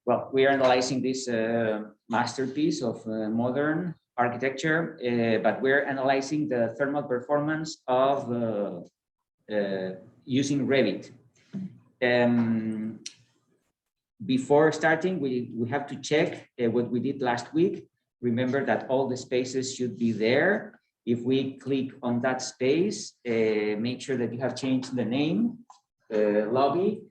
Well, we are analyzing this masterpiece of modern architecture, but we're analyzing the thermal performance of using Revit. Before starting, we have to check what we did last week. Remember that all the spaces should be there. If we click on that space, make sure that you have changed the name, lobby.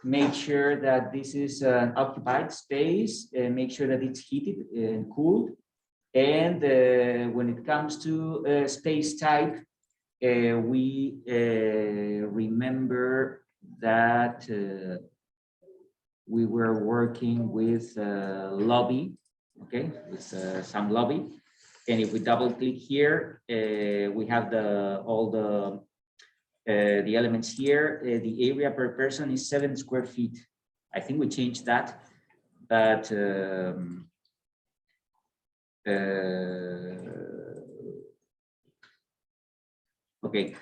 Make sure that this is an occupied space, make sure that it's heated and cooled. And when it comes to space type, we remember that we were working with lobby, okay, with some lobby. And if we double click here, we have all the elements here. The area per person is 7 square feet. I think we changed that, but okay.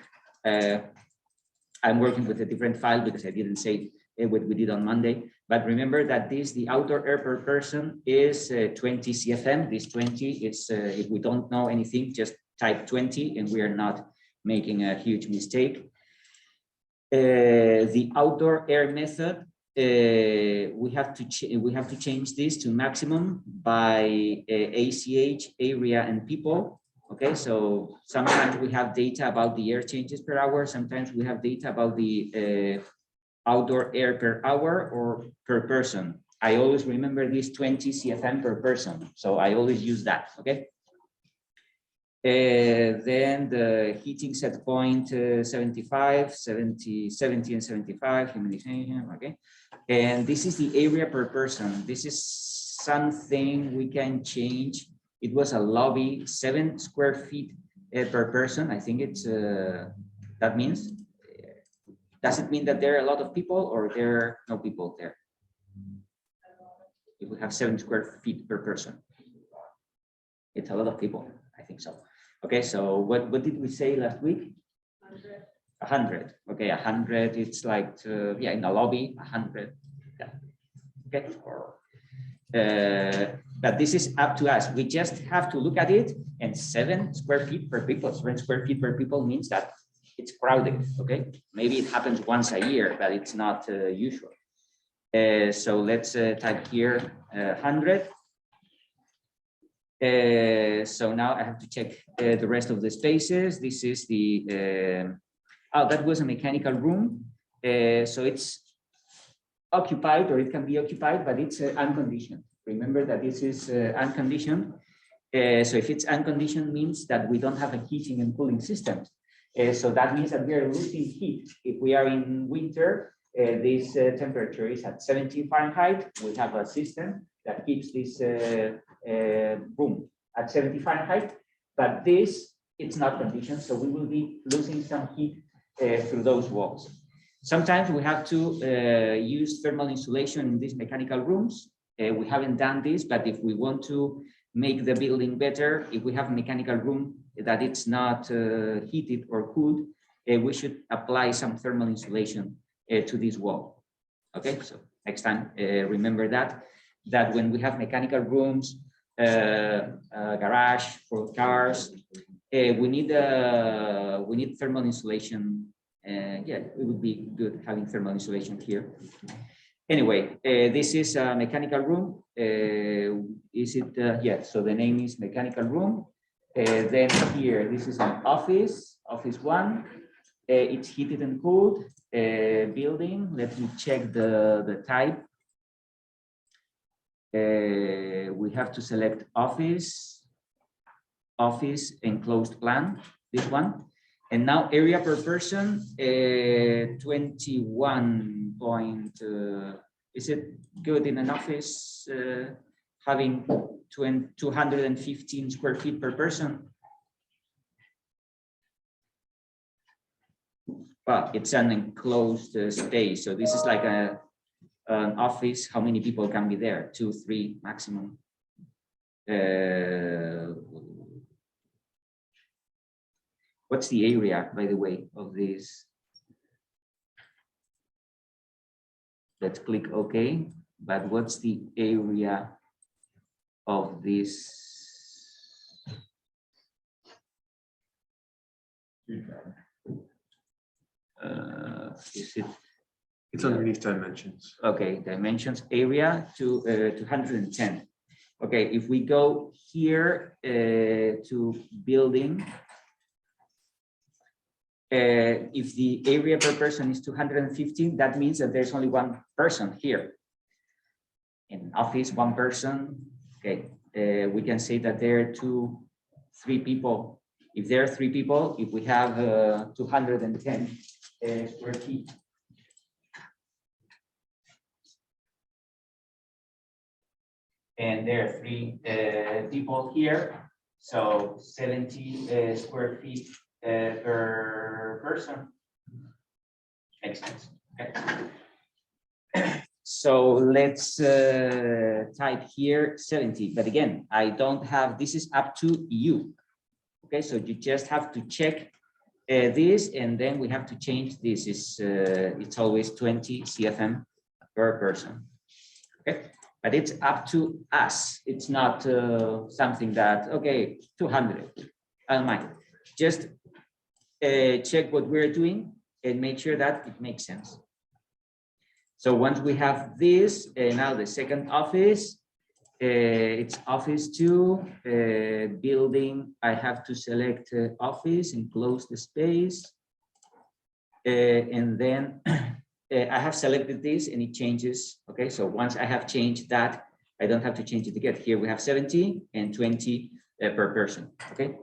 I'm working with a different file because I didn't save what we did on Monday. But remember that the outdoor air per person is 20 CFM. This 20 is, if we don't know anything, just type 20 and we are not making a huge mistake. The outdoor air method, we have to change this to maximum by ACH, area, and people. Okay, so sometimes we have data about the air changes per hour. Sometimes we have data about the outdoor air per hour or per person. I always remember this 20 CFM per person, so I always use that. Okay. Then the heating set point 75, 70, 70 and 75, humidization, okay. And this is the area per person. This is something we can change. It was a lobby, 7 square feet per person. I think it's, that means, does it mean that there are a lot of people or there are no people there? If we have 7 square feet per person, it's a lot of people, I think so. Okay, so what did we say last week? 100. Okay, 100. It's like yeah, in the lobby, 100. Yeah. Okay. But this is up to us. We just have to look at it, and 7 square feet per people. 7 square feet per people means that it's crowded. Okay, maybe it happens once a year, but it's not usual. So let's type here 100. So now I have to check the rest of the spaces. This is the, oh, that was a mechanical room. So it's occupied, or it can be occupied, but it's unconditioned. Remember that this is unconditioned. So if it's unconditioned means that we don't have a heating and cooling system. So that means that we are losing heat. If we are in winter, this temperature is at 17 Fahrenheit. We have a system that keeps this room at 70 Fahrenheit, but this, it's not conditioned, so we will be losing some heat through those walls. Sometimes we have to use thermal insulation in these mechanical rooms. We haven't done this, but if we want to make the building better, if we have a mechanical room that it's not heated or cooled, we should apply some thermal insulation to this wall. Okay, so next time, remember that when we have mechanical rooms, garage for cars, we need thermal insulation. Yeah, it would be good having thermal insulation here. Anyway, this is a mechanical room. Is it? Yeah, so the name is mechanical room. Then here, this is an office, office 1. It's heated and cooled building. Let me check the type. We have to select office, enclosed plan, this one. And now area per person, 21 point, is it good in an office having 215 square feet per person? Well, it's an enclosed space. So this is like an office. How many people can be there? 2, 3 maximum. What's the area, by the way, of this? Let's click OK. but what's the area of this? Is it? It's underneath dimensions. Okay, dimensions area to 210. Okay, if we go here to building, if the area per person is 215, that means that there's only one person here. In office, one person. Okay, we can say that there are 3 people. If there are 3 people, if we have 210 square feet. And there are 3 people here, so 70 square feet per person. Makes sense. Okay. So let's type here 70, but again, I don't have, this is up to you. Okay, so you just have to check this, and then we have to change this. It's always 20 CFM per person. Okay, but it's up to us. It's not something that, okay, 200, I don't mind. Just check what we're doing and make sure that it makes sense. So once we have this, now the second office, it's office 2, building. I have to select office and close the space. And then I have selected this and it changes. Okay, so once I have changed that, I don't have to change it again. Here we have 70 and 20 per person. Okay.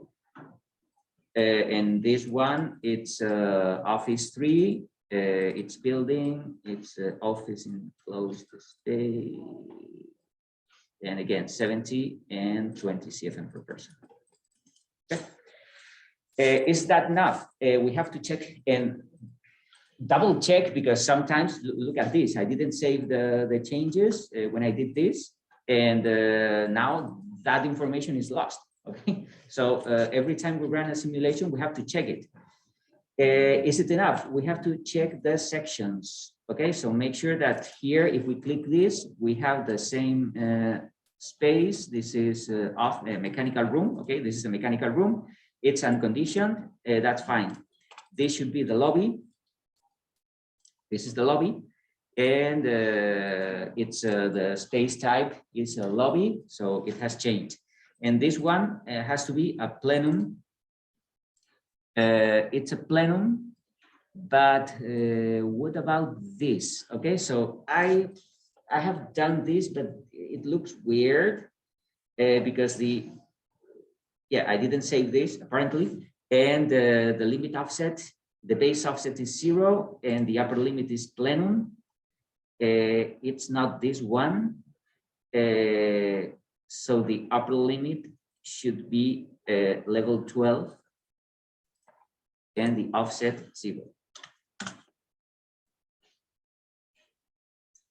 And this one, it's office 3, it's building, it's office and close the space. And again, 70 and 20 CFM per person. Okay. Is that enough? We have to check and double check, because sometimes, look at this, I didn't save the changes when I did this, and now that information is lost. Okay, so every time we run a simulation, we have to check it. Is it enough? We have to check the sections. Okay, so make sure that here, if we click this, we have the same space. This is off a mechanical room. Okay, this is a mechanical room. It's unconditioned. That's fine. This should be the lobby. This is the lobby, and it's the space type is a lobby, so it has changed. And this one has to be a plenum. It's a plenum, but what about this? Okay, so I have done this, but it looks weird because I didn't save this apparently, and the limit offset, the base offset is 0, and the upper limit is plenum. It's not this one, so the upper limit should be level 12. And the offset 0.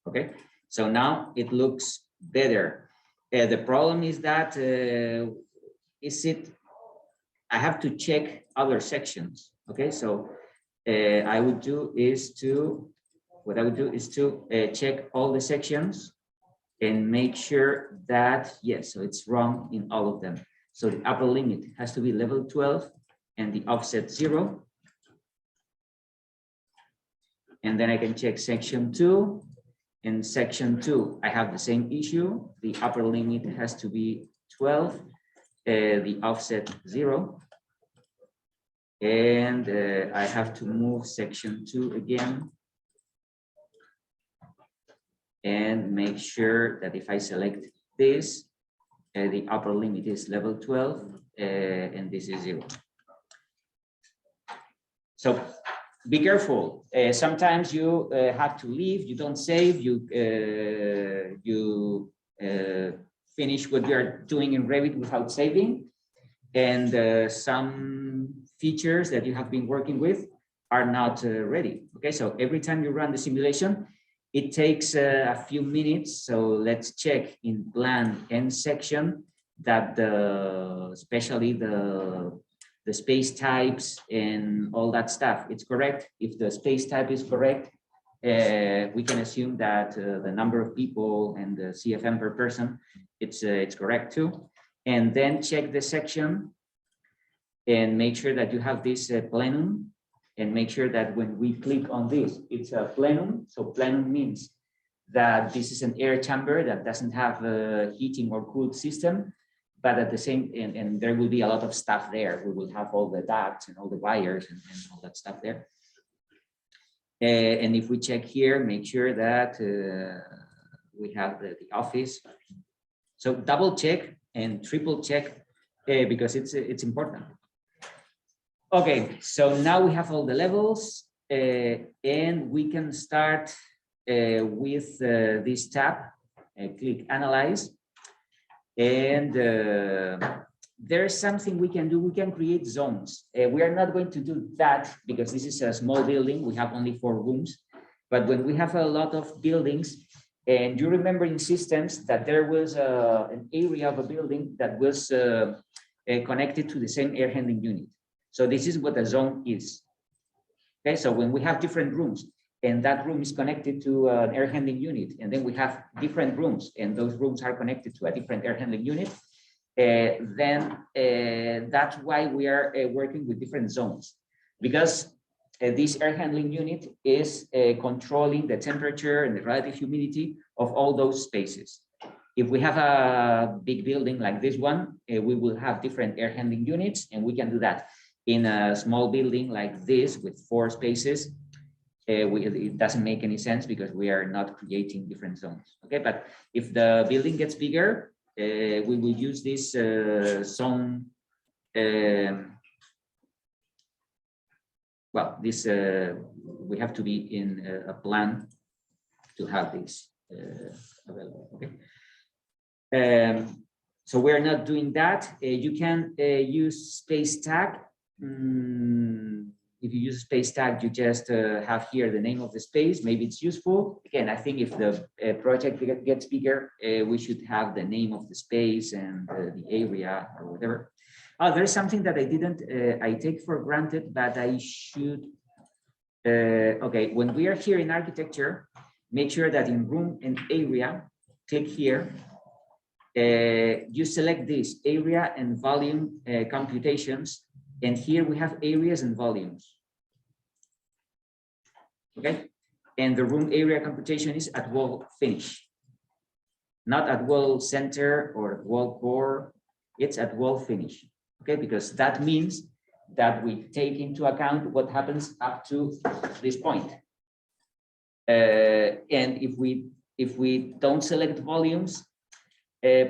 Okay, so now it looks better. The problem is that I have to check other sections. Okay, so what I would do is to check all the sections and make sure that, yes, so it's wrong in all of them. So the upper limit has to be level 12 and the offset 0. And then I can check section 2. In section 2, I have the same issue. The upper limit has to be 12, the offset 0. And I have to move section 2 again and make sure that if I select this, the upper limit is level 12 and this is 0. So be careful. Sometimes you have to leave, you don't save, you finish what you're doing in Revit without saving. And some features that you have been working with are not ready. Okay, so every time you run the simulation, it takes a few minutes. So let's check in plan and section that especially the space types and all that stuff, it's correct. If the space type is correct, we can assume that the number of people and the CFM per person, it's correct too. And then check the section and make sure that you have this plenum, and make sure that when we click on this, it's a plenum. So plenum means that this is an air chamber that doesn't have a heating or cooled system, but at the same, and there will be a lot of stuff there. We will have all the ducts and all the wires and all that stuff there. And if we check here, make sure that we have the office. So double check and triple check because it's important. Okay, so now we have all the levels and we can start with this tab. Click Analyze, and there's something we can do. We can create zones. We are not going to do that because this is a small building. We have only 4 rooms, but when we have a lot of buildings, and you remember in systems that there was an area of a building that was connected to the same air handling unit. So this is what a zone is. Okay, so when we have different rooms and that room is connected to an air handling unit, and then we have different rooms and those rooms are connected to a different air handling unit, then that's why we are working with different zones, because this air handling unit is controlling the temperature and the relative humidity of all those spaces. If we have a big building like this one, we will have different air handling units, and we can do that. In a small building like this with 4 spaces, it doesn't make any sense because we are not creating different zones. Okay, but if the building gets bigger, we will use this zone. Well, this we have to be in a plan to have this available. Okay. So we're not doing that. You can use space tag. If you use space tag, you just have here the name of the space. Maybe it's useful. Again, I think if the project gets bigger, we should have the name of the space and the area or whatever. Oh, there's something that I didn't, I take for granted, but I should. Okay, when we are here in architecture, make sure that in room and area, click here. You select this area and volume computations. And here we have areas and volumes. Okay, and the room area computation is at wall finish, not at wall center or wall core. It's at wall finish. Okay, because that means that we take into account what happens up to this point. And if we don't select volumes,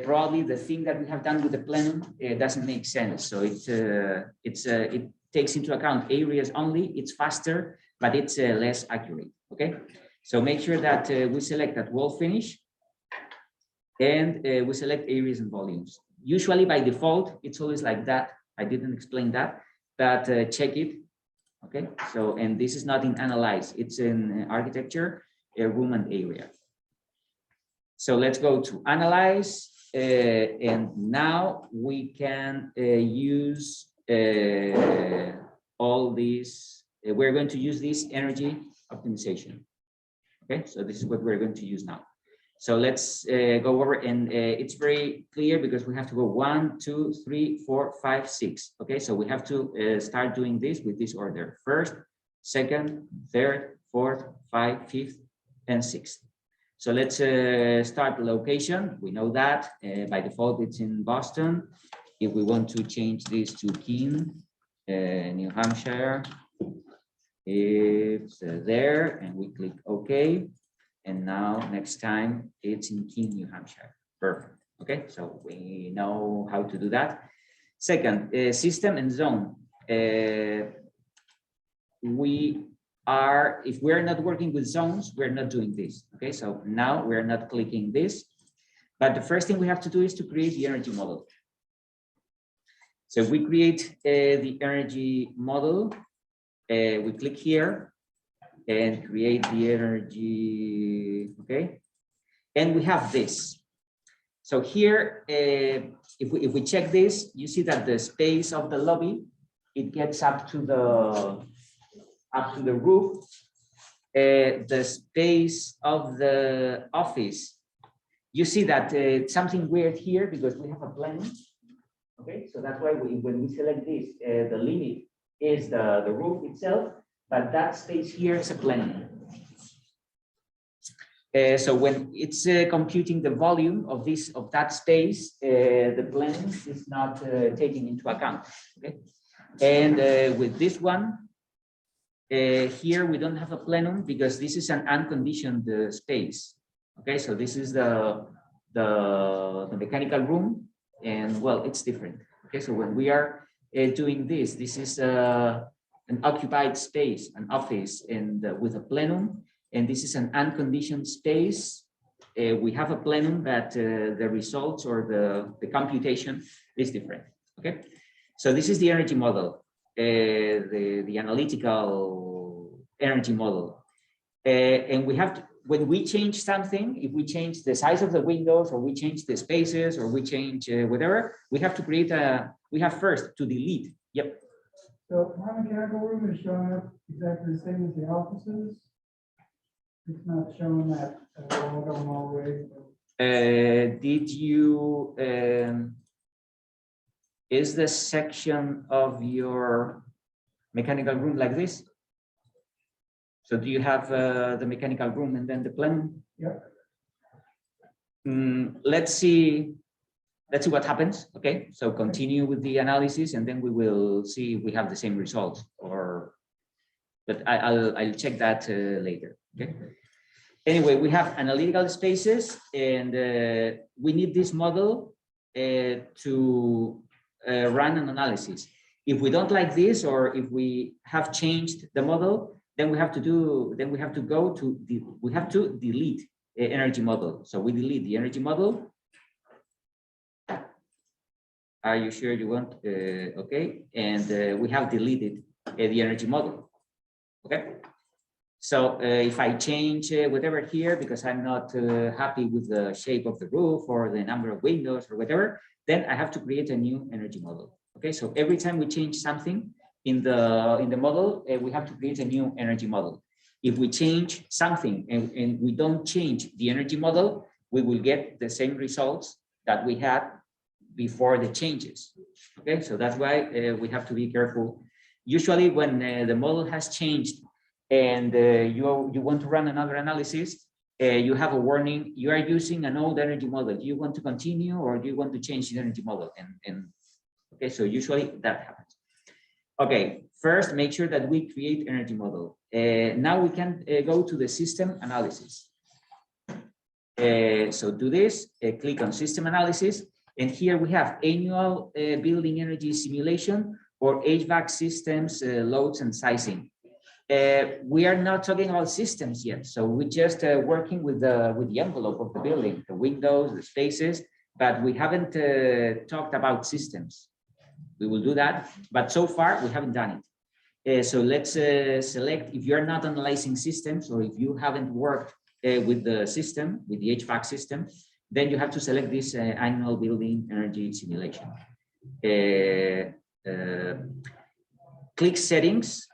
probably the thing that we have done with the plenum doesn't make sense. So it takes into account areas only. It's faster, but it's less accurate. Okay, so make sure that we select that wall finish, and we select areas and volumes. Usually by default, it's always like that. I didn't explain that, but check it. Okay, so and this is not in analyze. It's in architecture, room and area. So let's go to analyze, and now we can use all these. We're going to use this energy optimization. Okay, so this is what we're going to use now. So let's go over, and it's very clear because we have to go 1, 2, 3, 4, 5, 6. Okay, so we have to start doing this with this order: first, second, third, fourth, 5, 5th, and 6th. So let's start the location. We know that by default it's in Boston. If we want to change this to Keene, New Hampshire, it's there, and we click OK. And now next time it's in Keene, New Hampshire. Perfect. Okay, so we know how to do that. Second, system and zone. If we're not working with zones, we're not doing this. Okay, so now we're not clicking this, but the first thing we have to do is to create the energy model. So we create the energy model. We click here and create the energy. Okay, and we have this. So here, if we check this, you see that the space of the lobby, it gets up to the roof, the space of the office, you see that something weird here because we have a plane. Okay, so that's why when we select this, the limit is the roof itself, but that space here is a plane. So when it's computing the volume of that space, the plane is not taken into account. Okay, and with this one, here we don't have a plenum because this is an unconditioned space. Okay, so this is the mechanical room, and well, it's different. Okay, so when we are doing this is an occupied space, an office, and with a plenum, and this is an unconditioned space. We have a plenum, but the results or the computation is different. Okay, so this is the energy model. The analytical energy model, and we have to, when we change something, if we change the size of the windows, or we change the spaces, or we change whatever, we have to create we have first to delete. Yep. So my mechanical room is showing up exactly the same as the offices. It's not showing that wall going all the way. Did you? Is the section of your mechanical room like this? So do you have the mechanical room and then the plenum? Yep. Let's see what happens. Okay, so continue with the analysis, and then we will see if we have the same results, or but I'll check that later. Okay. Anyway, we have analytical spaces, and we need this model to run an analysis. If we don't like this, or if we have changed the model, then we have to delete the energy model. So we delete the energy model. Are you sure you want? Okay, and we have deleted the energy model. Okay. So if I change whatever here, because I'm not happy with the shape of the roof or the number of windows or whatever, then I have to create a new energy model. Okay, so every time we change something in the model, we have to create a new energy model. If we change something and we don't change the energy model, we will get the same results that we had before the changes. Okay, so that's why we have to be careful. Usually when the model has changed and you want to run another analysis, you have a warning, you are using an old energy model. Do you want to continue, or do you want to change the energy model? And okay, so usually that happens. Okay, first make sure that we create energy model. Now we can go to the system analysis. So do this, click on system analysis, and here we have annual building energy simulation or HVAC systems, loads and sizing. We are not talking about systems yet, so we're just working with the envelope of the building, the windows, the spaces, but we haven't talked about systems. We will do that, but so far we haven't done it. So let's select, if you're not analyzing systems, or if you haven't worked with the system, with the HVAC system, then you have to select this annual building energy simulation. Click settings.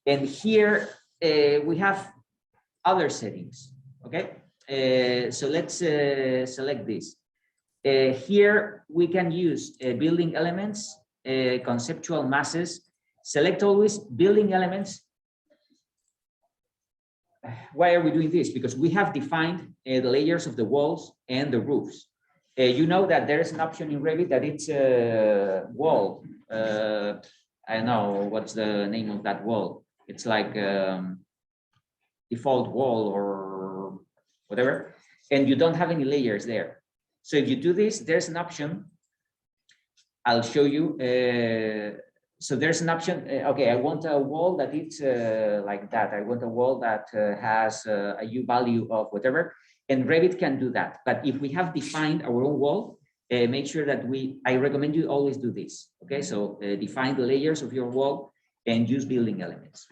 And here we have other settings, okay? So let's select this. Here we can use building elements, conceptual masses, select always building elements. Why are we doing this? Because we have defined the layers of the walls and the roofs. You know that there is an option in Revit that it's a wall. I don't know what's the name of that wall. It's like default wall or whatever, and you don't have any layers there. So if you do this, there's an option. I'll show you. So there's an option. Okay, I want a wall that it's like that. I want a wall that has a U value of whatever, and Revit can do that. But if we have defined our own wall, make sure that I recommend you always do this. Okay, so define the layers of your wall and use building elements.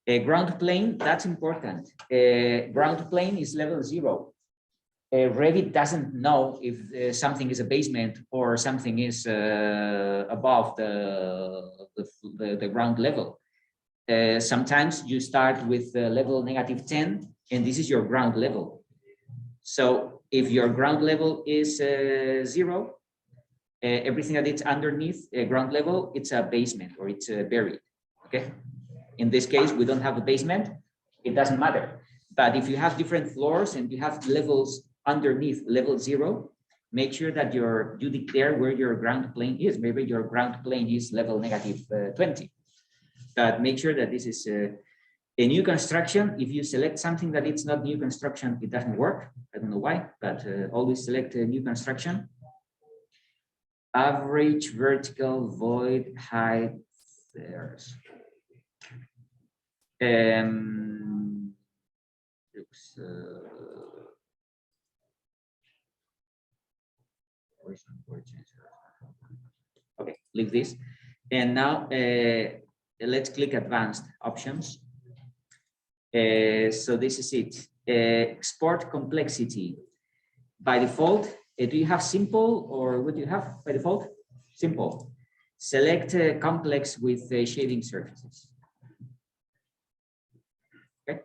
Ground plane, that's important. Ground plane is level 0. Revit doesn't know if something is a basement or something is above the ground level. Sometimes you start with level -10, and this is your ground level. So if your ground level is 0, everything that it's underneath ground level, it's a basement or it's buried. Okay. In this case, we don't have a basement. It doesn't matter. But if you have different floors and you have levels underneath level 0, make sure that you declare where your ground plane is. Maybe your ground plane is level -20. But make sure that this is a new construction. If you select something that it's not new construction, it doesn't work. I don't know why, but always select a new construction. Average vertical void height. There's. Oops, okay, leave this. And now let's click advanced options. So this is it. Export complexity. By default, do you have simple or what do you have by default? Simple. Select complex with shading surfaces. Okay.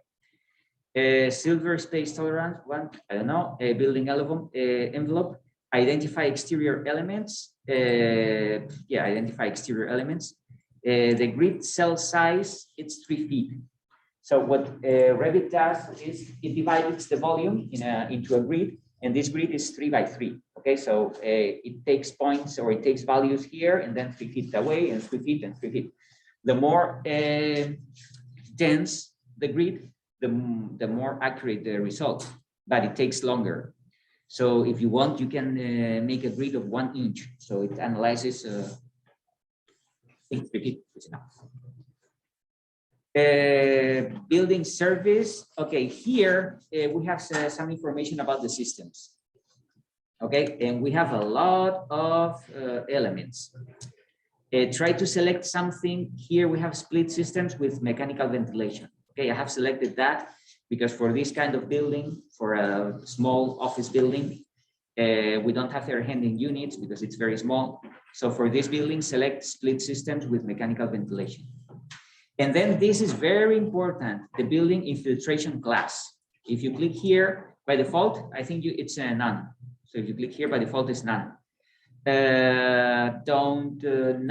Silver space tolerance, one, I don't know, a building envelope. Identify exterior elements. Yeah, identify exterior elements. The grid cell size, it's 3 feet. So what Revit does is it divides the volume into a grid, and this grid is 3 by 3. Okay, so it takes points or it takes values here and then 3 feet away and 3 feet and 3 feet. The more dense the grid, the more accurate the result, but it takes longer. So if you want, you can make a grid of 1 inch. So it analyzes 3 feet. Building service. Okay, here we have some information about the systems. Okay, and we have a lot of elements. Try to select something. Here we have split systems with mechanical ventilation. Okay, I have selected that because for this kind of building, for a small office building, we don't have air handling units because it's very small. So for this building, select split systems with mechanical ventilation. And then this is very important, the building infiltration class. If you click here, by default, I think it's none. So if you click here, by default, it's none.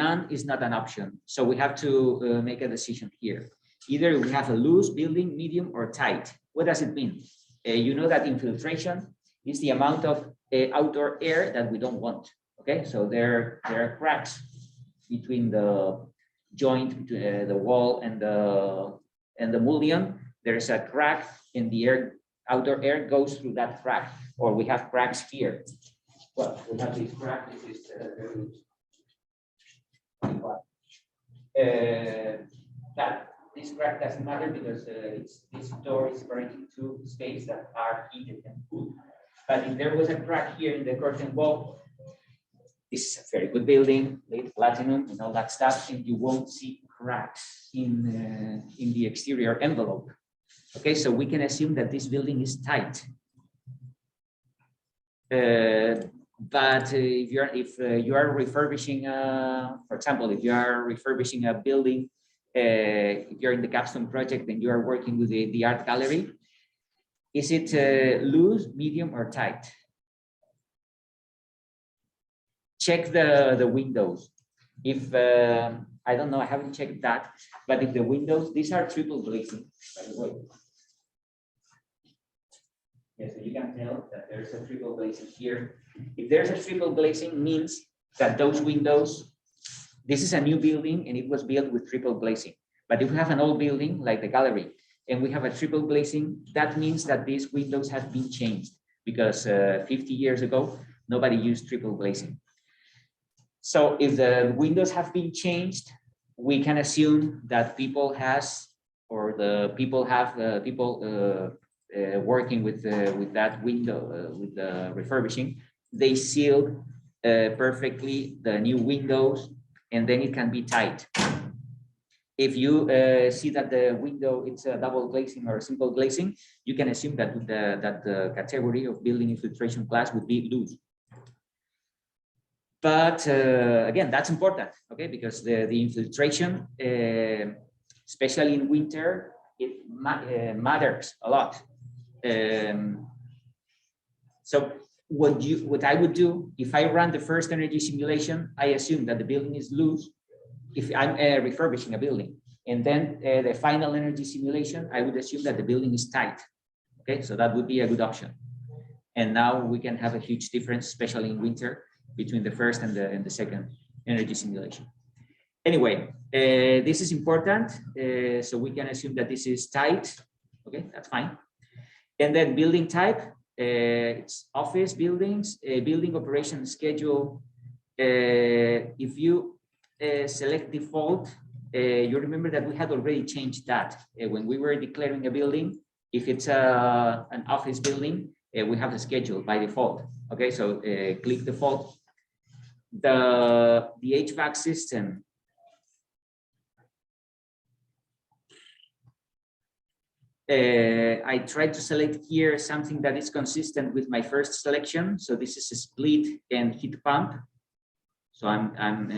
None is not an option. So we have to make a decision here. Either we have a loose building, medium, or tight. What does it mean? You know that infiltration is the amount of outdoor air that we don't want. Okay, so there are cracks between the joint between the wall and the mullion. There's a crack in the air. Outdoor air goes through that crack, or we have cracks here. Well, we have this crack. This is this crack doesn't matter because this door is separating 2 spaces that are heated and cooled. But if there was a crack here in the curtain wall, this is a very good building, late platinum and all that stuff, and you won't see cracks in the exterior envelope. Okay, so we can assume that this building is tight. But if you are refurbishing, for example, if you are refurbishing a building, if you're in the capstone project and you are working with the art gallery, is it loose, medium, or tight? Check the windows. If I don't know, I haven't checked that, but if the windows, these are triple glazing, by the way. Yes, so you can tell that there's a triple glazing here. If there's a triple glazing, means that those windows, this is a new building and it was built with triple glazing. But if we have an old building like the gallery and we have a triple glazing, that means that these windows have been changed because 50 years ago, nobody used triple glazing. So if the windows have been changed, we can assume that people working with that window, with the refurbishing, they sealed perfectly the new windows, and then it can be tight. If you see that the window it's a double glazing or a simple glazing, you can assume that the category of building infiltration class would be loose. But again, that's important, okay? Because the infiltration especially in winter, it matters a lot. So what I would do, if I run the first energy simulation, I assume that the building is loose, if I'm refurbishing a building. And then the final energy simulation, I would assume that the building is tight. Okay, so that would be a good option. And now we can have a huge difference, especially in winter, between the first and the second energy simulation. Anyway, this is important. So we can assume that this is tight. Okay, that's fine. And then building type, it's office buildings, building operation schedule. If you select default, you remember that we had already changed that when we were declaring a building. If it's an office building, we have a schedule by default. Okay, so click default. The HVAC system. I tried to select here something that is consistent with my first selection. So this is a split and heat pump. So I'm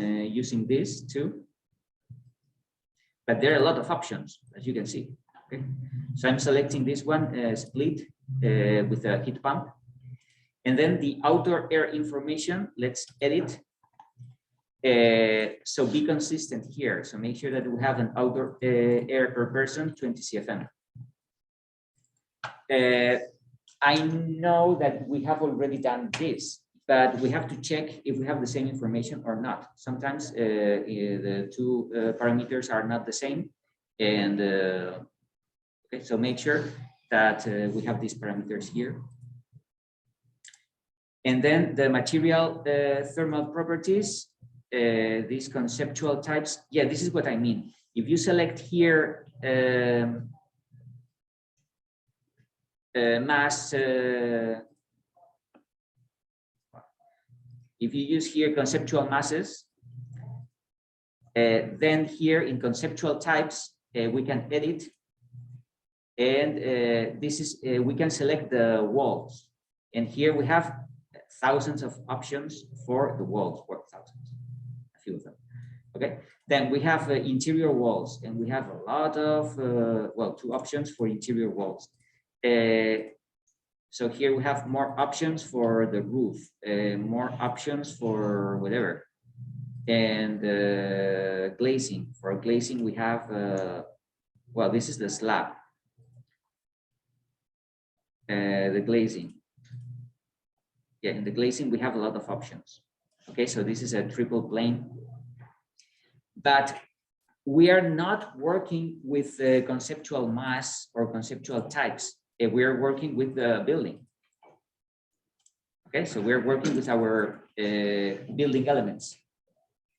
using this too. But there are a lot of options, as you can see. Okay, so I'm selecting this one, split with a heat pump. And then the outdoor air information, let's edit. So be consistent here. So make sure that we have an outdoor air per person, 20 CFM. I know that we have already done this, but we have to check if we have the same information or not. Sometimes the two parameters are not the same. And okay, so make sure that we have these parameters here. And then the material thermal properties, these conceptual types. Yeah, this is what I mean. If you select here mass, if you use here conceptual masses, then here in conceptual types, we can edit. And this is, we can select the walls. And here we have thousands of options for the walls, or thousands, a few of them. Okay, then we have interior walls, and we have a lot of, well, 2 options for interior walls. So here we have more options for the roof, more options for whatever. And glazing, for glazing we have, well, this is the slab. The glazing. Yeah, in the glazing we have a lot of options. Okay, so this is a triple plane. But we are not working with conceptual mass or conceptual types. We are working with the building. Okay, so we're working with our building elements.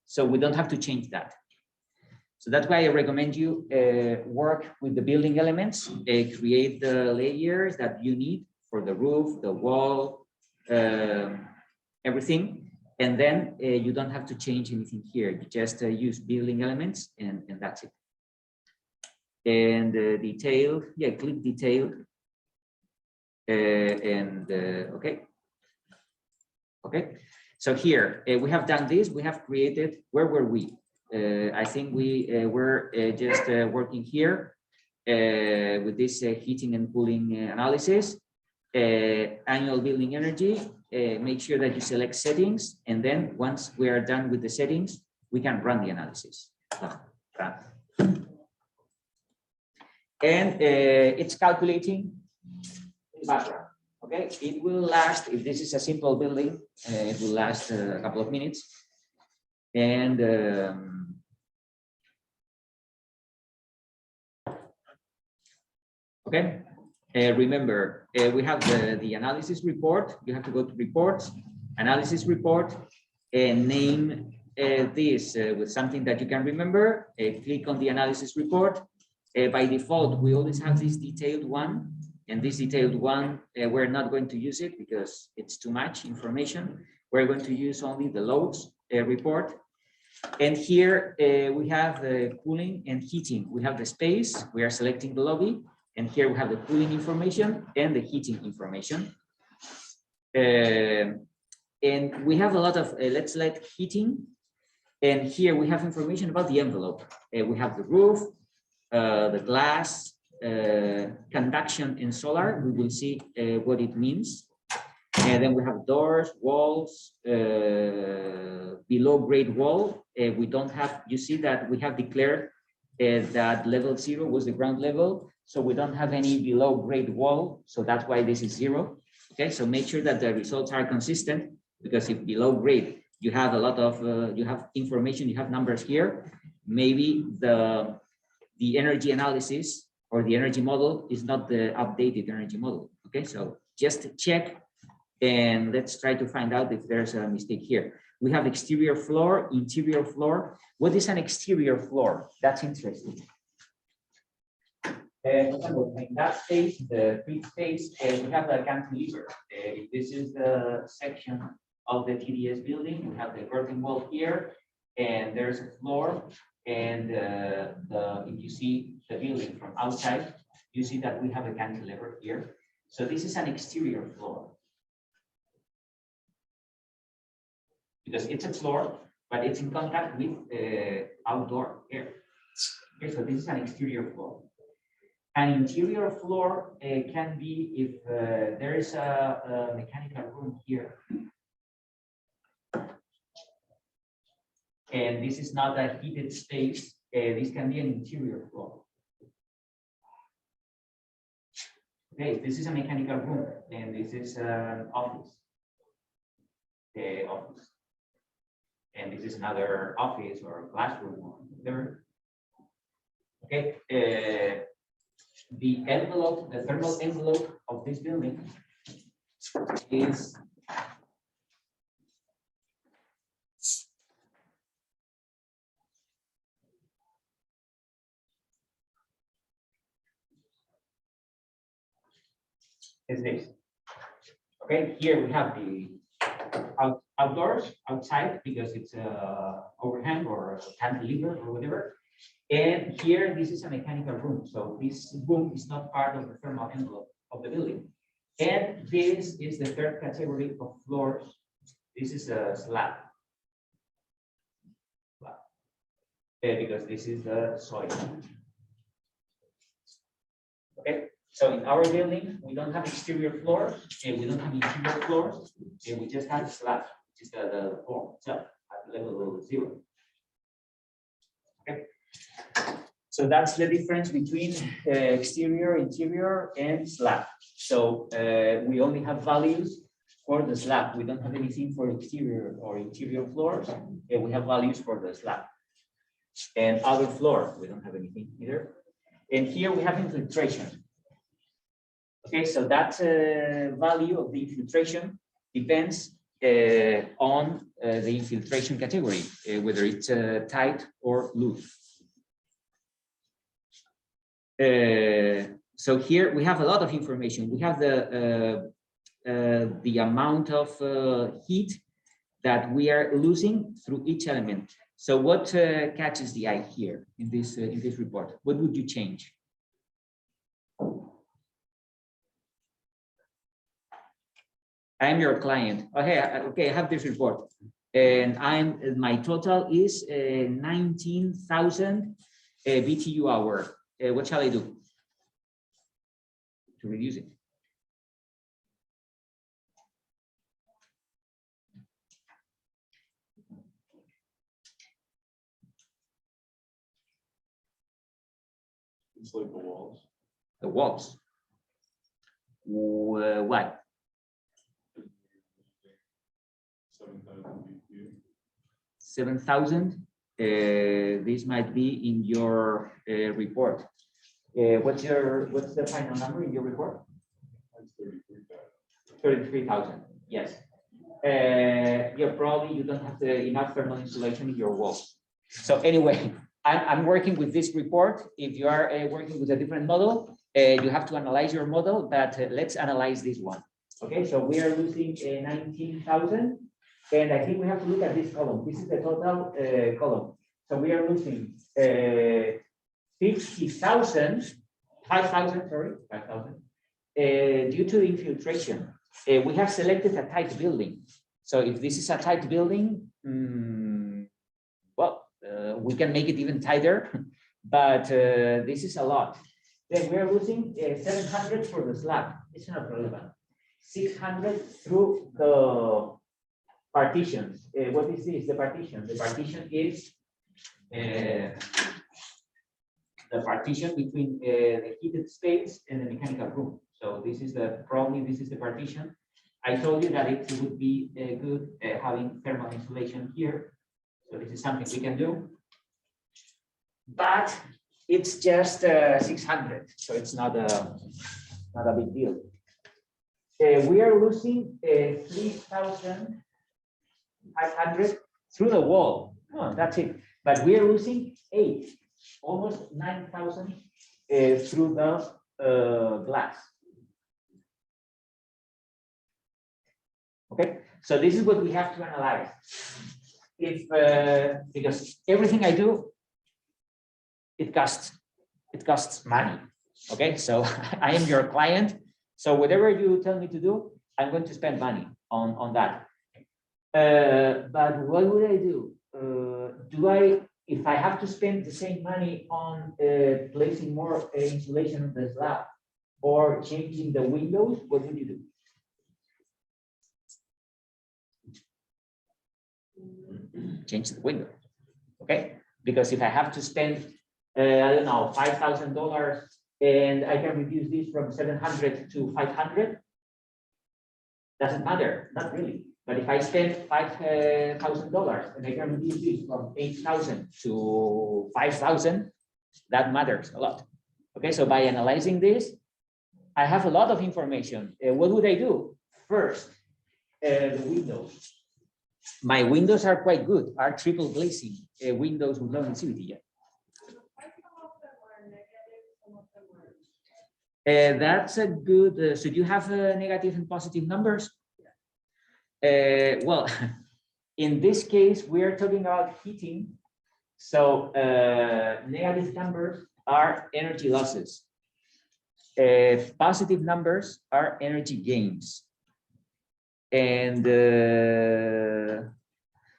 So we don't have to change that. So that's why I recommend you work with the building elements, create the layers that you need for the roof, the wall, everything. And then you don't have to change anything here. You just use building elements and that's it. And detailed, yeah, click detailed. Okay. Okay. So here we have done this. We have created, where were we? I think we were just working here with this heating and cooling analysis, annual building energy. Make sure that you select settings, and then once we are done with the settings, we can run the analysis. And it's calculating in background. Okay, it will last, if this is a simple building, it will last a couple of minutes. And okay, remember, we have the analysis report. You have to go to reports, analysis report, and name this with something that you can remember. Click on the analysis report. By default, we always have this detailed one. And this detailed one, we're not going to use it because it's too much information. We're going to use only the loads report. And here we have the cooling and heating. We have the space, we are selecting the lobby. And here we have the cooling information and the heating information. And we have a lot of, let's select heating. And here we have information about the envelope. We have the roof, the glass, conduction in solar, we will see what it means. And then we have doors, walls, below grade wall. We don't have, you see that we have declared that level 0 was the ground level. So we don't have any below grade wall. So that's why this is 0. Okay, so make sure that the results are consistent, because if below grade, you have a lot of, you have information, you have numbers here, maybe the energy analysis or the energy model is not the updated energy model. Okay, so just check and let's try to find out if there's a mistake here. We have exterior floor, interior floor. What is an exterior floor? That's interesting. In that space, the free space, we have a cantilever. This is the section of the TDS building. We have the curtain wall here, and there's a floor. And if you see the building from outside, you see that we have a cantilever here. So this is an exterior floor, because it's a floor, but it's in contact with outdoor air. Okay, so this is an exterior floor. An interior floor can be if there is a mechanical room here. And this is not a heated space. This can be an interior floor. Okay, this is a mechanical room, and this is an office. Office. And this is another office or classroom or whatever. Okay. The envelope, the thermal envelope of this building is this. Okay, here we have the outdoors, outside, because it's a overhang or a cantilever or whatever. And here, this is a mechanical room. So this room is not part of the thermal envelope of the building. And this is the third category of floors. This is a slab. Because this is the soil. Okay. So in our building, we don't have exterior floors, and we don't have interior floors, and we just have slabs, which is the floor itself at level 0. Okay. So that's the difference between exterior, interior, and slab. So we only have values for the slab. We don't have anything for exterior or interior floors, and we have values for the slab. And other floors, we don't have anything either. And here we have infiltration. Okay, so that value of the infiltration depends on the infiltration category, whether it's tight or loose. So here we have a lot of information. We have the amount of heat that we are losing through each element. So what catches the eye here in this report? What would you change? I'm your client. Okay, I have this report, and my total is 19,000 BTU hour. What shall I do to reduce it? Insulate the walls. The walls. Why? 7,000 BTU. 7,000. This might be in your report. What's the final number in your report? That's 33,000. 33,000. Yes. You don't have enough thermal insulation in your walls. So anyway, I'm working with this report. If you are working with a different model, you have to analyze your model, but let's analyze this one. Okay, so we are losing 19,000. And I think we have to look at this column. This is the total column. So we are losing 5,000, due to the infiltration. We have selected a tight building. So if this is a tight building, we can make it even tighter, but this is a lot. Then we are losing 700 for the slab. It's not relevant. 600 through the partitions. What is this? The partition. The partition is the partition between the heated space and the mechanical room. So this is probably this is the partition. I told you that it would be good having thermal insulation here. So this is something we can do. But it's just 600, so it's not a big deal. We are losing 3,500 through the wall. Oh, that's it. But we are losing almost 9,000 through the glass. Okay, so this is what we have to analyze. If because everything I do, it costs money. Okay, so I am your client. So whatever you tell me to do, I'm going to spend money on that. But what would I do? If I have to spend the same money on placing more insulation on the slab or changing the windows, what would you do? Change the window. Okay, because if I have to spend I don't know, $5,000, and I can reduce this from 700 to 500. Doesn't matter, not really. But if I spend $5,000 and I can reduce this from 8,000 to 5,000, that matters a lot. Okay, so by analyzing this, I have a lot of information. What would I do? First, the windows. My windows are quite good, are triple glazing windows with low incisivity yet. That's a good, so do you have negative and positive numbers? Well, in this case, we are talking about heating. So negative numbers are energy losses. Positive numbers are energy gains. And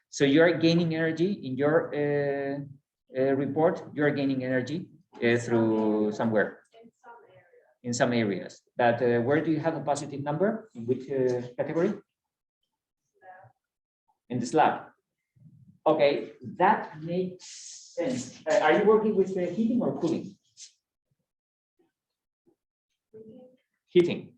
so you are gaining energy in your report, you are gaining energy through somewhere. In some areas. But where do you have a positive number? In which category? In the slab. Okay, that makes sense. Are you working with heating or cooling? Heating.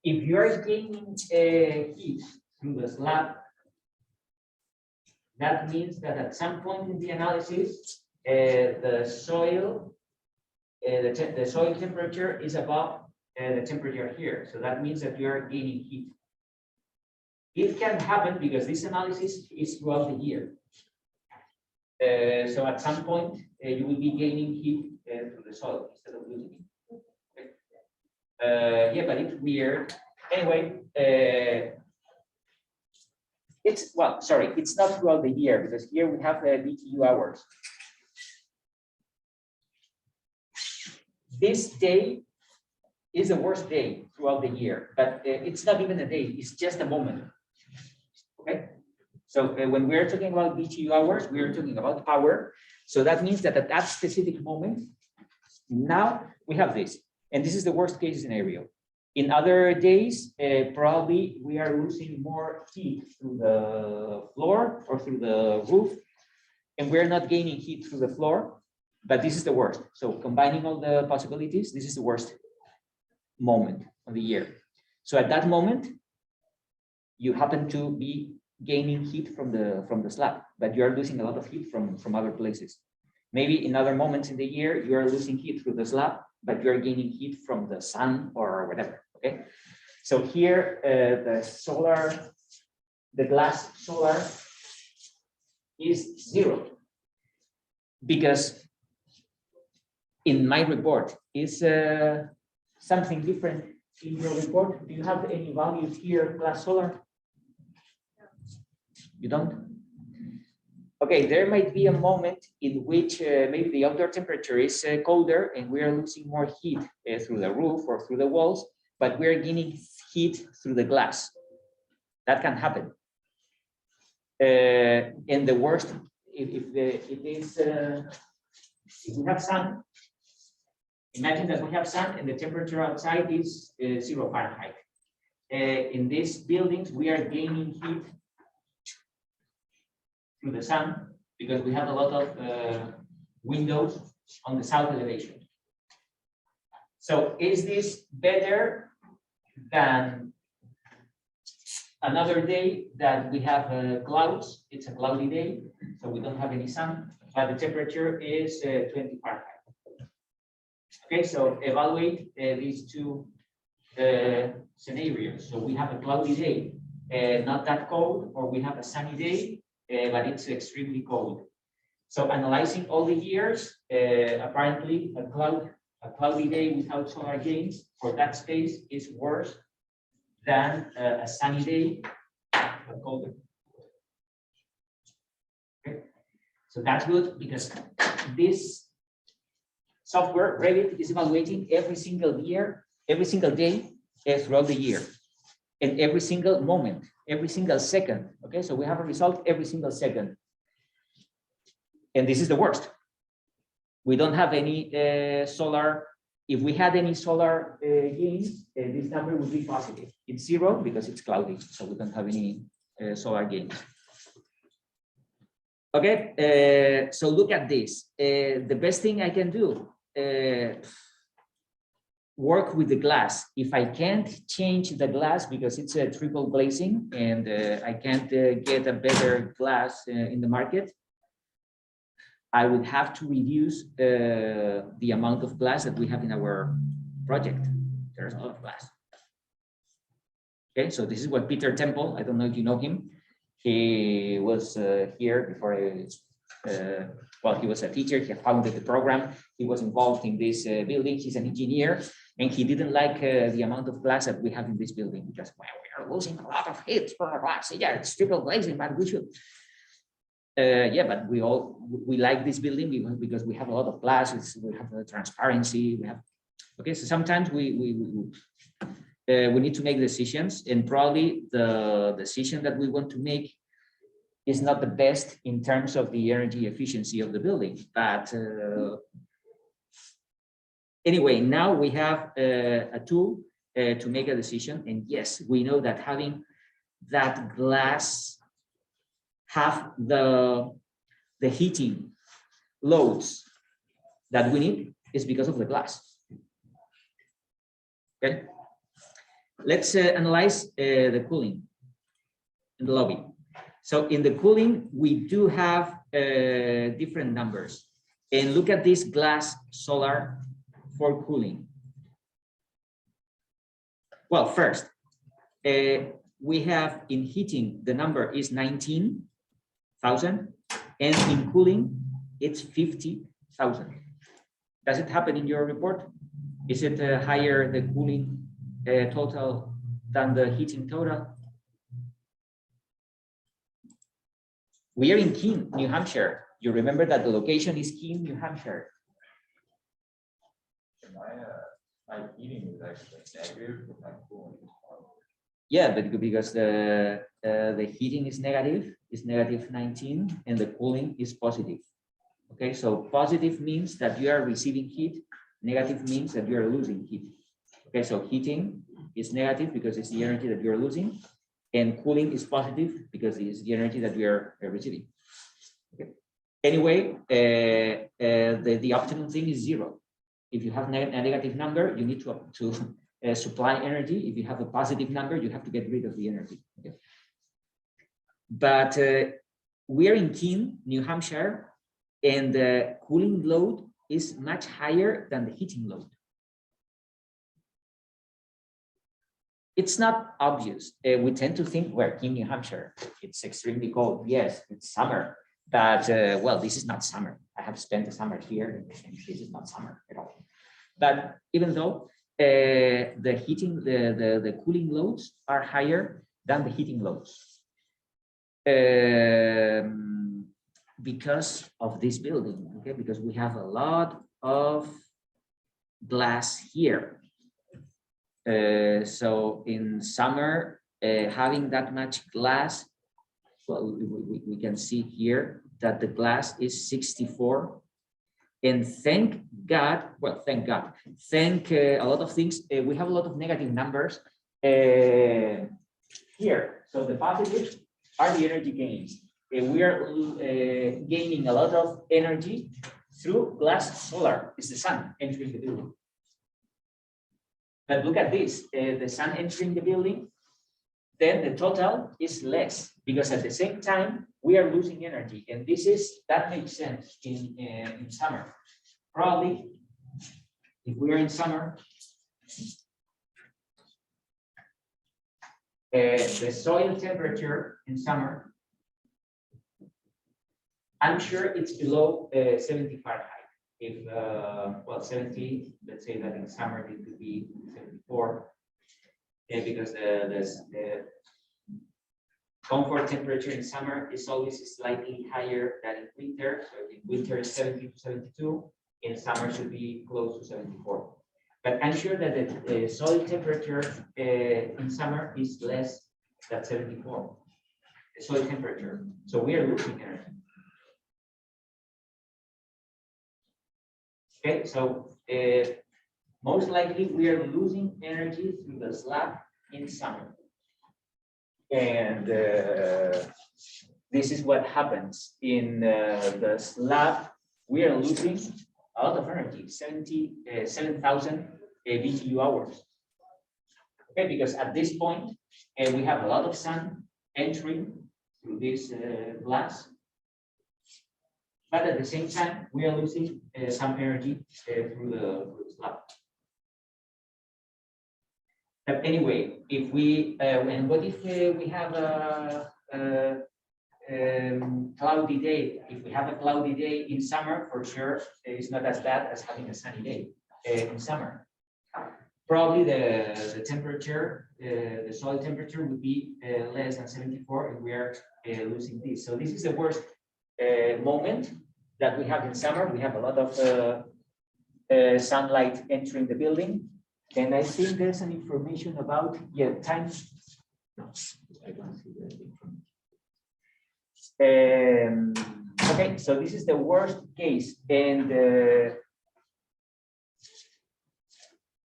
If you are gaining heat through the slab, that means that at some point in the analysis, the soil temperature is above the temperature here. So that means that you are gaining heat. It can happen because this analysis is throughout the year. So at some point, you will be gaining heat through the soil instead of losing it. Okay. Yeah, but it's weird. Anyway, it's not throughout the year because here we have BTU hours. This day is the worst day throughout the year, but it's not even a day, it's just a moment. Okay, so when we're talking about BTU hours, we are talking about power. So that means that at that specific moment, now we have this, and this is the worst case scenario. In other days, probably we are losing more heat through the floor or through the roof, and we're not gaining heat through the floor. But this is the worst. So combining all the possibilities, this is the worst moment of the year. So at that moment, you happen to be gaining heat from the slab, but you are losing a lot of heat from other places. Maybe in other moments in the year, you are losing heat through the slab, but you are gaining heat from the sun or whatever. Okay. So here, the glass solar is 0 because in my report is something different in your report. Do you have any values here, glass solar? You don't? Okay, there might be a moment in which maybe the outdoor temperature is colder and we are losing more heat through the roof or through the walls, but we're gaining heat through the glass. That can happen. And the worst, if we have sun, imagine that we have sun and the temperature outside is 0 Fahrenheit. In these buildings, we are gaining heat through the sun because we have a lot of windows on the south elevation. So is this better than another day that we have clouds? It's a cloudy day, so we don't have any sun, but the temperature is 20 Fahrenheit. Okay, so evaluate these two scenarios. So we have a cloudy day, not that cold, or we have a sunny day, but it's extremely cold. So analyzing all the years, apparently a cloudy day without solar gains for that space is worse than a sunny day, but colder. Okay, so that's good because this software, Revit, is evaluating every single year, every single day throughout the year, and every single moment, every single second. Okay, so we have a result every single second. And this is the worst. We don't have any solar. If we had any solar gains, this number would be positive. It's 0 because it's cloudy, so we don't have any solar gains. Okay, so look at this. The best thing I can do, work with the glass. If I can't change the glass because it's a triple glazing and I can't get a better glass in the market, I would have to reduce the amount of glass that we have in our project. There's a lot of glass. Okay, so this is what Peter Temple, I don't know if you know him. He was here before, well, he was a teacher, he founded the program. He was involved in this building. He's an engineer, and he didn't like the amount of glass that we have in this building because, well, we are losing a lot of heat for glass. Yeah, it's triple glazing, but we should. Yeah, but we like this building because we have a lot of glass. We have transparency. We have, okay. So sometimes we need to make decisions, and probably the decision that we want to make is not the best in terms of the energy efficiency of the building. But anyway, now we have a tool to make a decision, and yes, we know that having that glass have the heating loads that we need is because of the glass. Okay, let's analyze the cooling in the lobby. So in the cooling, we do have different numbers, and look at this glass solar for cooling. Well, first, we have in heating, the number is 19,000, and in cooling, it's 50,000. Does it happen in your report? Is it higher the cooling total than the heating total? We are in Keene, New Hampshire. You remember that the location is Keene, New Hampshire. My heating is actually negative, but my cooling is positive. Yeah, but because the heating is negative, is -19, and the cooling is positive. Okay, so positive means that you are receiving heat, negative means that you are losing heat. Okay, so heating is negative because it's the energy that you are losing, and cooling is positive because it's the energy that we are receiving. Okay. Anyway, the optimum thing is 0. If you have a negative number, you need to supply energy. If you have a positive number, you have to get rid of the energy. Okay. But we are in Keene, New Hampshire, and the cooling load is much higher than the heating load. It's not obvious. We tend to think we're in New Hampshire. It's extremely cold. Yes, it's summer, but well, this is not summer. I have spent the summer here, and this is not summer at all. But even though the heating, the cooling loads are higher than the heating loads, because of this building, okay, because we have a lot of glass here. So in summer, having that much glass well, we can see here that the glass is 64. And thank God, well, thank God, thank a lot of things. We have a lot of negative numbers here. So the positives are the energy gains. We are gaining a lot of energy through glass solar. It's the sun entering the building. But look at this, the sun entering the building, then the total is less because at the same time we are losing energy, and that makes sense in summer. Probably, if we are in summer, the soil temperature in summer, I'm sure it's below 70 Fahrenheit. If well, 70, let's say that in summer it could be 74, because the comfort temperature in summer is always slightly higher than in winter. So in winter is 70 to 72, in summer should be close to 74. But I'm sure that the soil temperature in summer is less than 74, the soil temperature. So we are losing energy. Okay, so most likely we are losing energy through the slab in summer. And this is what happens in the slab. We are losing a lot of energy, 7,000 BTU hours. Okay, because at this point, we have a lot of sun entering through this glass. But at the same time, we are losing some energy through the slab. But anyway, if we, and what if we have a cloudy day? If we have a cloudy day in summer, for sure, it's not as bad as having a sunny day in summer. Probably the temperature, the soil temperature would be less than 74 if we are losing this. So this is the worst moment that we have in summer. We have a lot of sunlight entering the building. And I think there's an information about, yeah, time. No, I don't see the information. Okay, so this is the worst case. And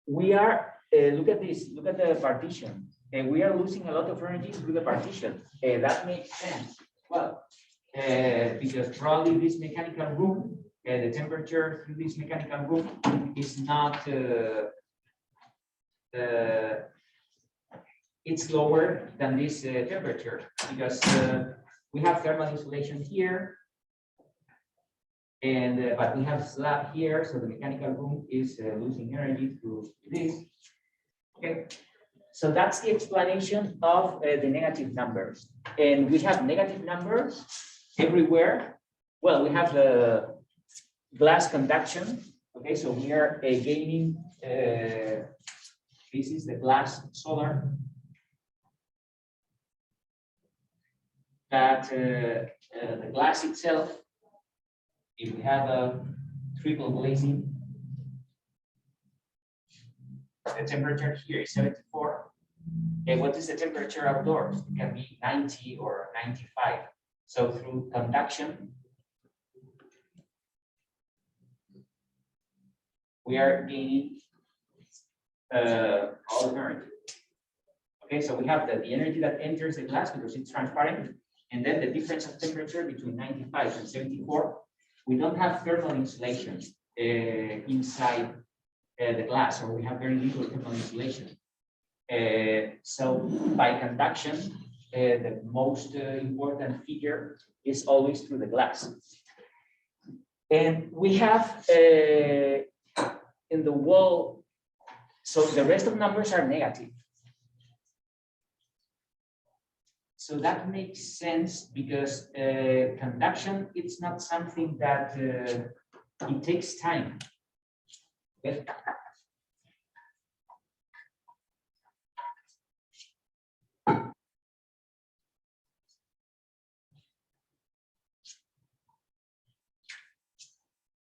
we are, look at this, look at the partition. And we are losing a lot of energy through the partition. That makes sense. Well, because probably this mechanical room, the temperature through this mechanical room is not, it's lower than this temperature because we have thermal insulation here, and but we have slab here, so the mechanical room is losing energy through this. Okay, so that's the explanation of the negative numbers, and we have negative numbers everywhere. Well, we have the glass conduction. Okay, so we are gaining. This is the glass solar that the glass itself, if we have a triple glazing, the temperature here is 74. And what is the temperature outdoors? It can be 90 or 95. So through conduction, we are gaining all the energy. Okay, so we have the energy that enters the glass because it's transparent, and then the difference of temperature between 95 and 74. We don't have thermal insulation inside the glass, or we have very little thermal insulation. So by conduction, the most important figure is always through the glass. And we have in the wall. So the rest of numbers are negative. So that makes sense because conduction, it's not something that it takes time. Okay.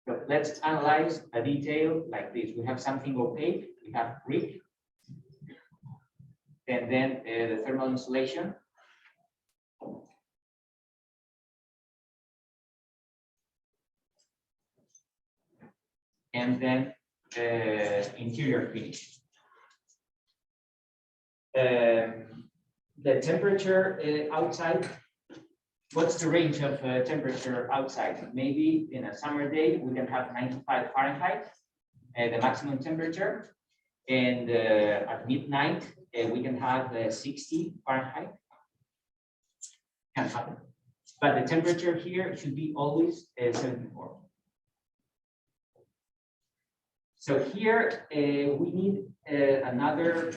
So let's analyze a detail like this. We have something opaque, we have brick, and then the thermal insulation. and then interior finish. The temperature outside, what's the range of temperature outside? Maybe in a summer day, we can have 95 Fahrenheit, the maximum temperature. And at midnight, we can have 60 Fahrenheit. Can happen. But the temperature here should be always 74. So here we need another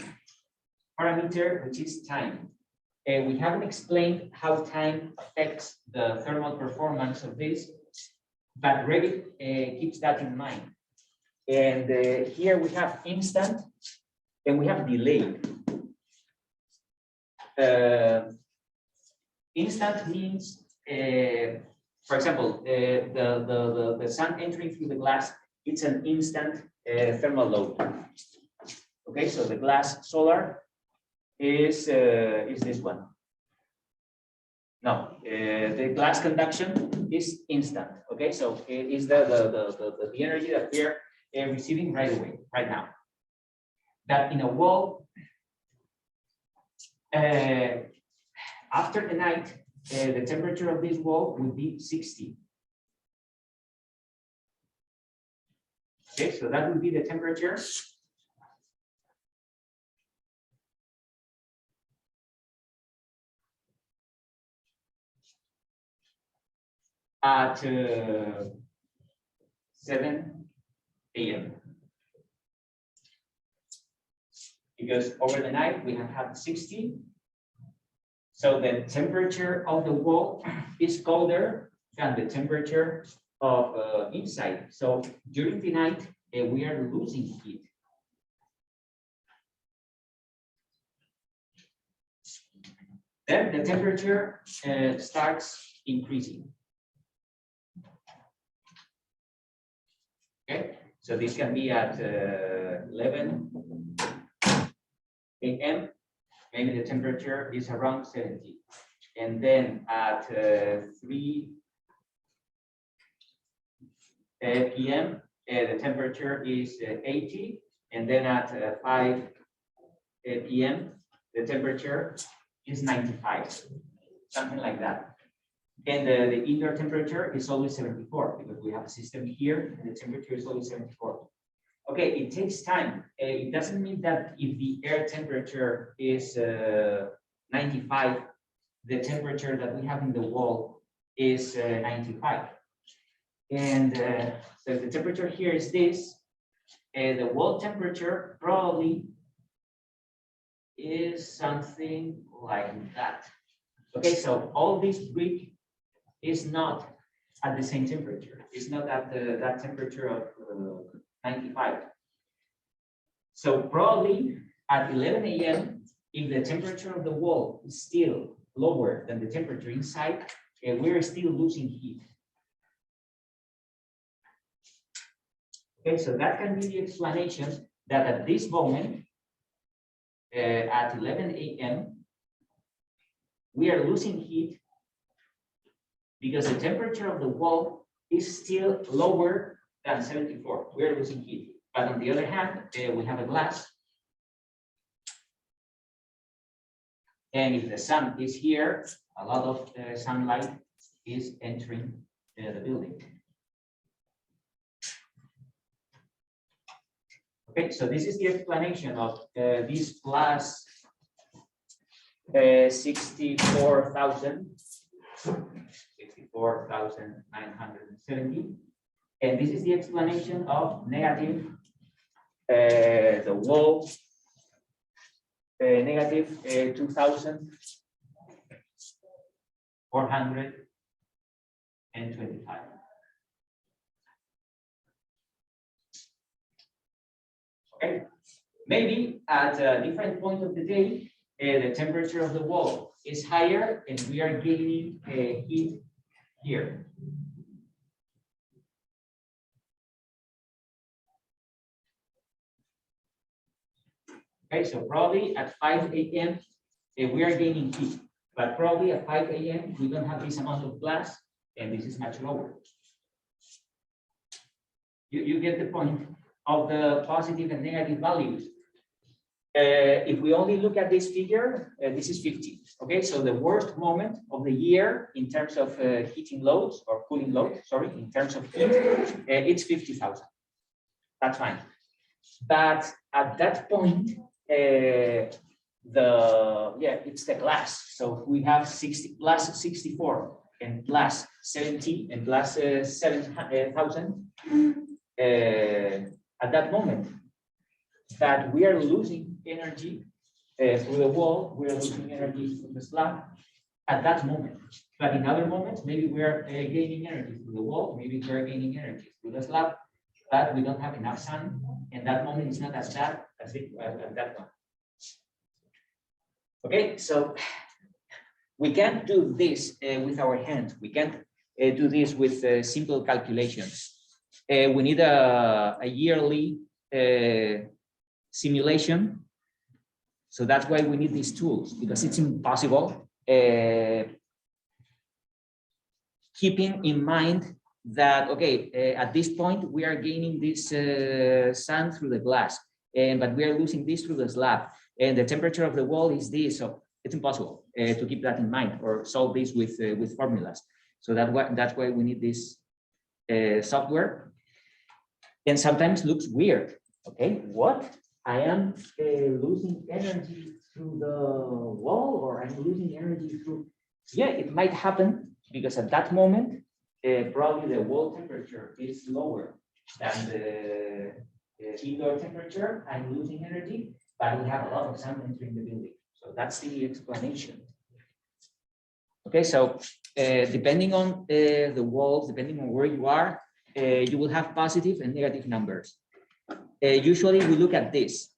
parameter, which is time. We haven't explained how time affects the thermal performance of this, but Revit keeps that in mind. And here we have instant and we have delay. Instant means, for example, the sun entering through the glass, it's an instant thermal load. Okay, so the glass solar is this one. No, the glass conduction is instant. Okay, so it is the energy that we are receiving right away, right now. That in a wall, after the night, the temperature of this wall would be 60. Okay, so that would be the temperature at 7 a.m. Because over the night we have had 60. So the temperature of the wall is colder than the temperature of inside. So during the night, we are losing heat. Then the temperature starts increasing. Okay, so this can be at 11 a.m. Maybe the temperature is around 70. And then at 3 p.m., the temperature is 80. And then at 5 p.m., the temperature is 95, something like that. And the indoor temperature is always 74 because we have a system here and the temperature is always 74. Okay, it takes time. It doesn't mean that if the air temperature is 95, the temperature that we have in the wall is 95. And so the temperature here is this. The wall temperature probably is something like that. Okay, so all this brick is not at the same temperature. It's not at that temperature of 95. So probably at 11 a.m., if the temperature of the wall is still lower than the temperature inside, we're still losing heat. Okay, so that can be the explanation that at this moment, at 11 a.m., we are losing heat because the temperature of the wall is still lower than 74. We are losing heat. But on the other hand, we have a glass. And if the sun is here, a lot of sunlight is entering the building. Okay, so this is the explanation of this plus 64,970. And this is the explanation of negative the wall negative 2,425. Okay, maybe at a different point of the day, the temperature of the wall is higher and we are gaining heat here. Okay, so probably at 5 a.m. We are gaining heat, but probably at 5 a.m. we don't have this amount of glass and this is much lower. You get the point of the positive and negative values. If we only look at this figure, this is 50. Okay, so the worst moment of the year in terms of heating loads or cooling loads, sorry, in terms of heat, it's 50,000. That's fine. But at that point, it's the glass. So we have 60 plus 64 and plus 70 and plus 7,000. At that moment, that we are losing energy through the wall, we are losing energy from the slab at that moment. But in other moments, maybe we are gaining energy through the wall, maybe we are gaining energy through the slab, but we don't have enough sun, and that moment is not as bad as that one. Okay, so we can't do this with our hands. We can't do this with simple calculations. We need a yearly simulation. So that's why we need these tools, because it's impossible keeping in mind that, okay, at this point, we are gaining this sun through the glass, but we are losing this through the slab, and the temperature of the wall is this. So it's impossible to keep that in mind or solve this with formulas. So that's why we need this software. And sometimes looks weird. Okay, what? I am losing energy through the wall, or I'm losing energy through. Yeah, it might happen because at that moment, probably the wall temperature is lower than the indoor temperature. I'm losing energy, but we have a lot of sun entering the building. So that's the explanation. Okay, so depending on the walls, depending on where you are, you will have positive and negative numbers. Usually we look at this.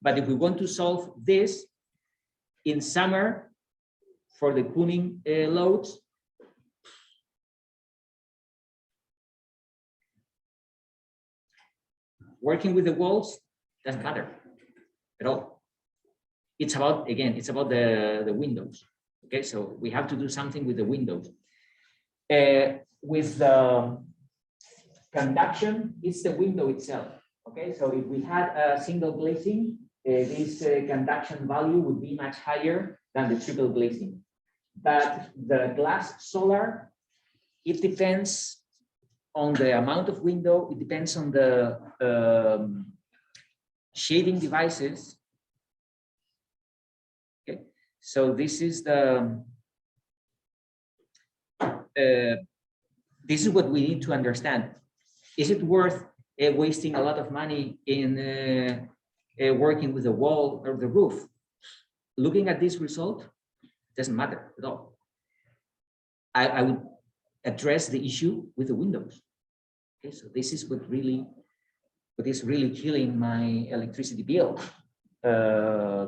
But if we want to solve this in summer for the cooling loads, working with the walls doesn't matter at all. It's about, again, it's about the windows. Okay, so we have to do something with the windows. With the conduction, it's the window itself. Okay, so if we had a single glazing, this conduction value would be much higher than the triple glazing. But the glass solar, it depends on the amount of window, it depends on the shading devices. Okay, so this is the this is what we need to understand. Is it worth wasting a lot of money in working with the wall or the roof? Looking at this result, doesn't matter at all. I would address the issue with the windows. Okay, so this is what is really killing my electricity bill.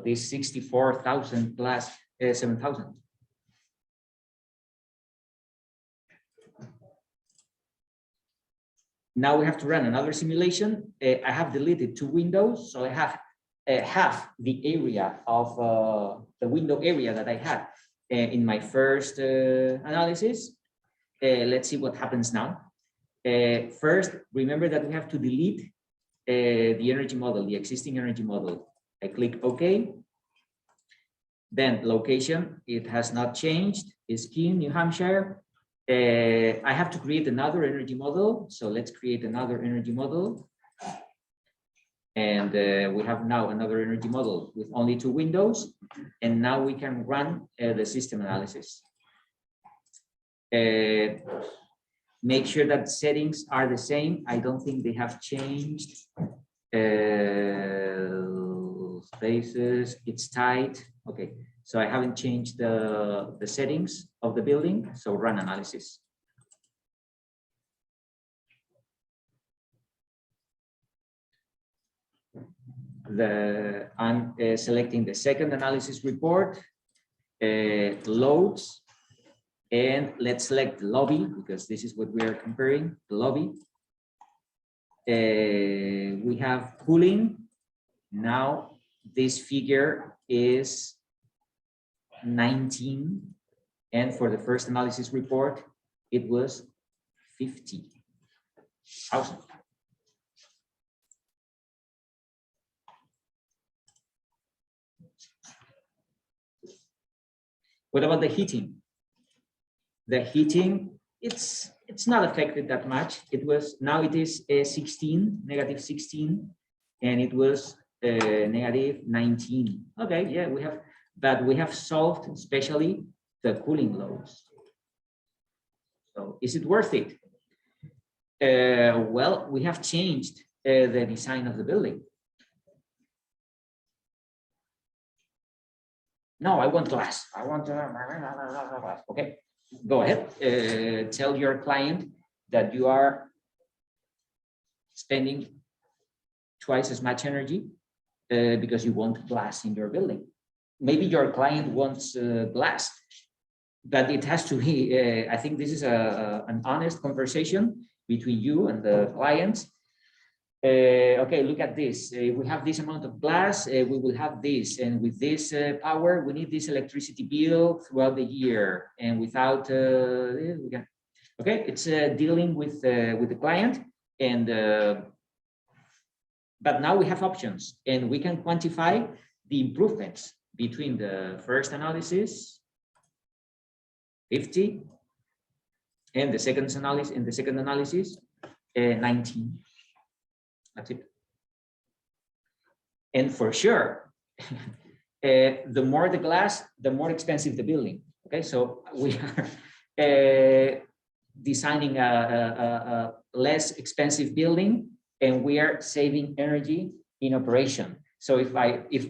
This 64,000 plus 7,000. Now we have to run another simulation. I have deleted 2 windows, so I have half the area of the window area that I had in my first analysis. Let's see what happens now. First, remember that we have to delete the energy model, the existing energy model. I click OK. Then location, it has not changed. It's Keene, New Hampshire. I have to create another energy model. So let's create another energy model. And we have now another energy model with only 2 windows. And now we can run the system analysis. Make sure that settings are the same. I don't think they have changed. Spaces, it's tight. Okay. So I haven't changed the settings of the building, so run analysis. I'm selecting the second analysis report, loads, and let's select the lobby because this is what we are comparing, the lobby. We have cooling. Now this figure is 19, and for the first analysis report, it was 50. 20,000. What about the heating? The heating, it's not affected that much. It was, now it is negative 16, and it was negative 19. Okay, yeah, we have solved especially the cooling loads. So is it worth it? Well, we have changed the design of the building. No, I want glass. I want okay, go ahead. Tell your client that you are spending twice as much energy because you want glass in your building. Maybe your client wants glass, but it has to be, I think this is an honest conversation between you and the client. Okay, look at this. We have this amount of glass, we will have this, and with this power, we need this electricity bill throughout the year. And without, we can, okay, it's dealing with the client, and but now we have options, and we can quantify the improvements between the first analysis, 50, and the second analysis, 19. That's it. And for sure, the more the glass, the more expensive the building. Okay, so we are designing a less expensive building, and we are saving energy in operation. So if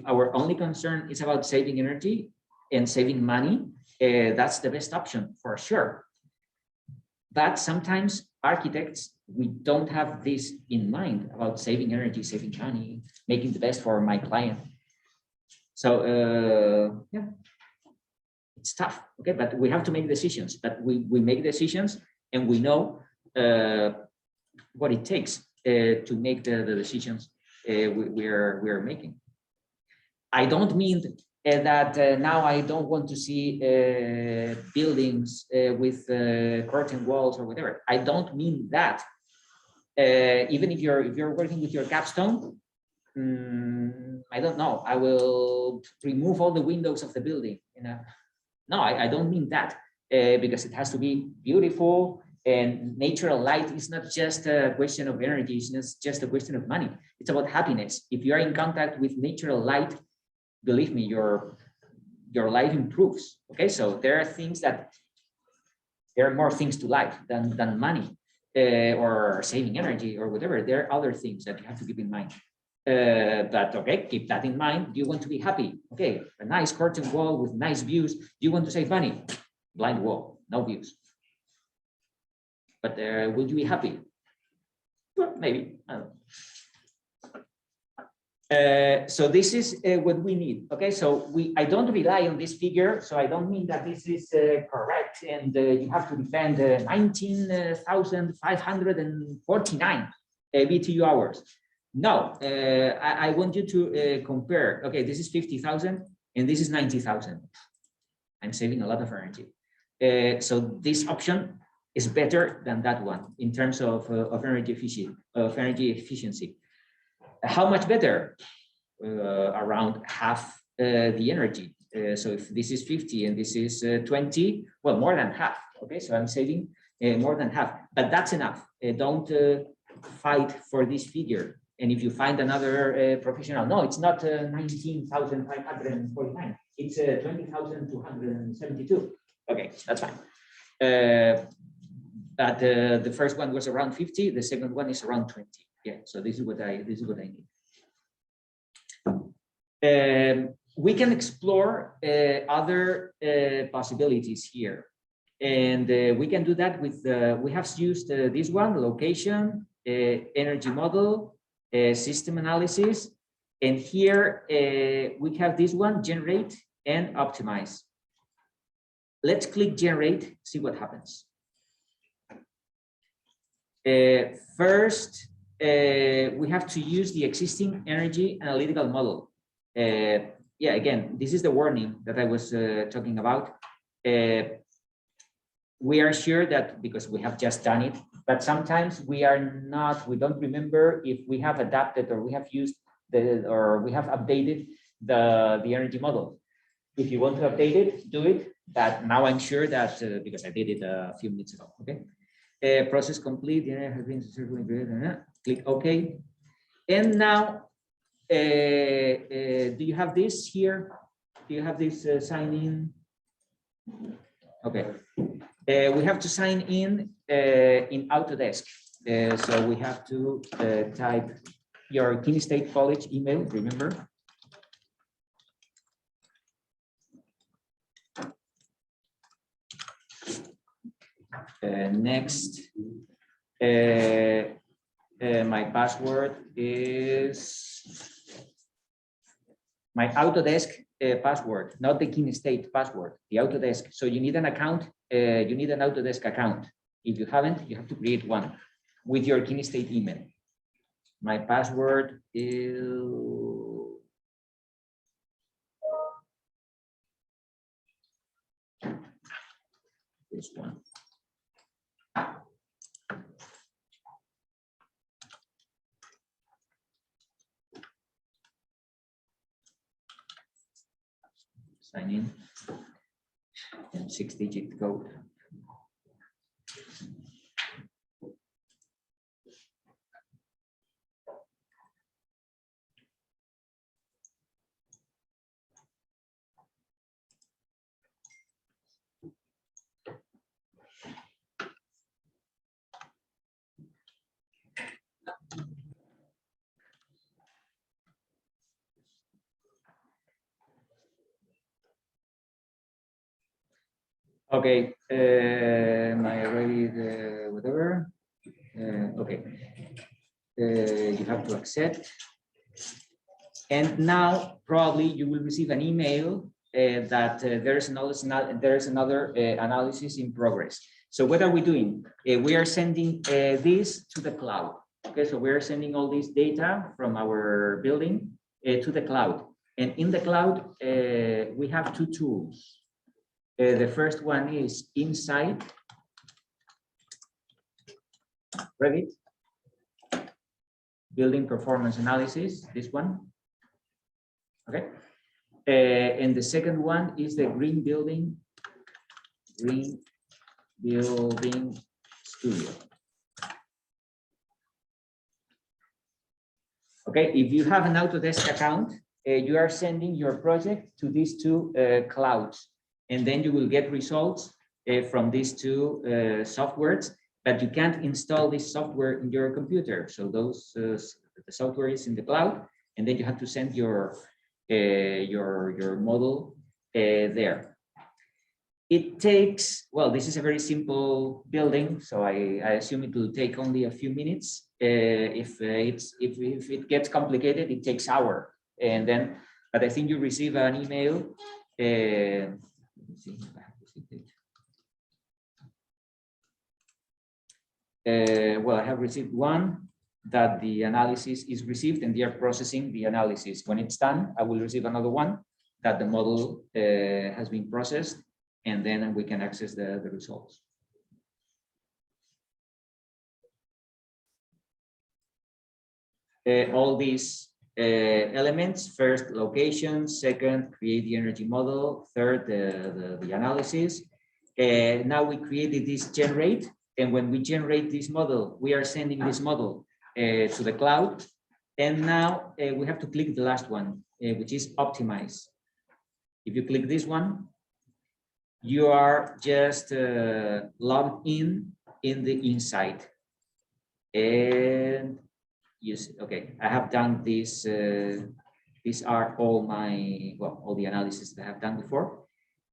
our only concern is about saving energy and saving money, that's the best option for sure. But sometimes architects, we don't have this in mind about saving energy, saving money, making the best for my client. So yeah, it's tough. Okay, but we have to make decisions. But we make decisions, and we know what it takes to make the decisions we are making. I don't mean that now I don't want to see buildings with curtain walls or whatever. I don't mean that. Even if you're working with your capstone, I don't know. I will remove all the windows of the building. You know, no, I don't mean that because it has to be beautiful. And natural light is not just a question of energy. It's not just a question of money. It's about happiness. If you are in contact with natural light, believe me, your life improves. Okay, so there are things that there are more things to life than money or saving energy or whatever. There are other things that you have to keep in mind. But okay, keep that in mind. Do you want to be happy? Okay, a nice curtain wall with nice views. Do you want to save money? Blind wall, no views. But will you be happy? Well, maybe. I don't know. So this is what we need. Okay, so I don't rely on this figure, so I don't mean that this is correct and you have to defend 19,549 BTU hours. No, I want you to compare. Okay, this is 50,000 and this is 90,000. I'm saving a lot of energy. So this option is better than that one in terms of energy efficiency. How much better? Around half the energy. So if this is 50 and this is 20, well, more than half. Okay, so I'm saving more than half, but that's enough. Don't fight for this figure. And if you find another professional, no, it's not 19,549. It's 20,272. Okay, that's fine. But the first one was around 50. The second one is around 20. Yeah, so this is what I need. We can explore other possibilities here, and we can do that with we have used this one: location, energy model, system analysis, and here we have this one: generate and optimize. Let's click generate, see what happens. First, we have to use the existing energy analytical model. Yeah, again, this is the warning that I was talking about. We are sure that because we have just done it, but sometimes we don't remember if we have adapted or we have used or we have updated the energy model. If you want to update it, do it. But now I'm sure that because I did it a few minutes ago. Okay. Process complete. Yeah, has been click OK. And now, do you have this here? Do you have this sign in? Okay. We have to sign in Autodesk. So we have to type your Kent State College email, remember? Next, my password is my Autodesk password, not the Kent State password, the Autodesk. So you need an account, you need an Autodesk account. If you haven't, you have to create one with your Kent State email. My password is this one. Sign in and 6-digit code. Okay, am I ready? Whatever. Okay, you have to accept. And now probably you will receive an email that there's another analysis in progress. So what are we doing? We are sending this to the cloud. Okay, so we are sending all this data from our building to the cloud. And in the cloud, we have two tools. The first one is Insight, Revit, Building Performance Analysis, this one. Okay. And the second one is the Green Building Studio. Okay, if you have an Autodesk account, you are sending your project to these two clouds. And then you will get results from these two softwares, but you can't install this software in your computer. So those the software is in the cloud, and then you have to send your model there. It takes, well, this is a very simple building, so I assume it will take only a few minutes. If it gets complicated, it takes hours. And then, but I think you receive an email. See if I have received it. Well, I have received one that the analysis is received and they are processing the analysis. When it's done, I will receive another one that the model has been processed, and then we can access the results. All these elements: first, location; second, create the energy model; third, the analysis. Now we created this generate, and when we generate this model, we are sending this model to the cloud. And now we have to click the last one, which is optimize. If you click this one, you are just logged in the Insight. And yes, okay, I have done this. These are all my, well, all the analysis that I have done before.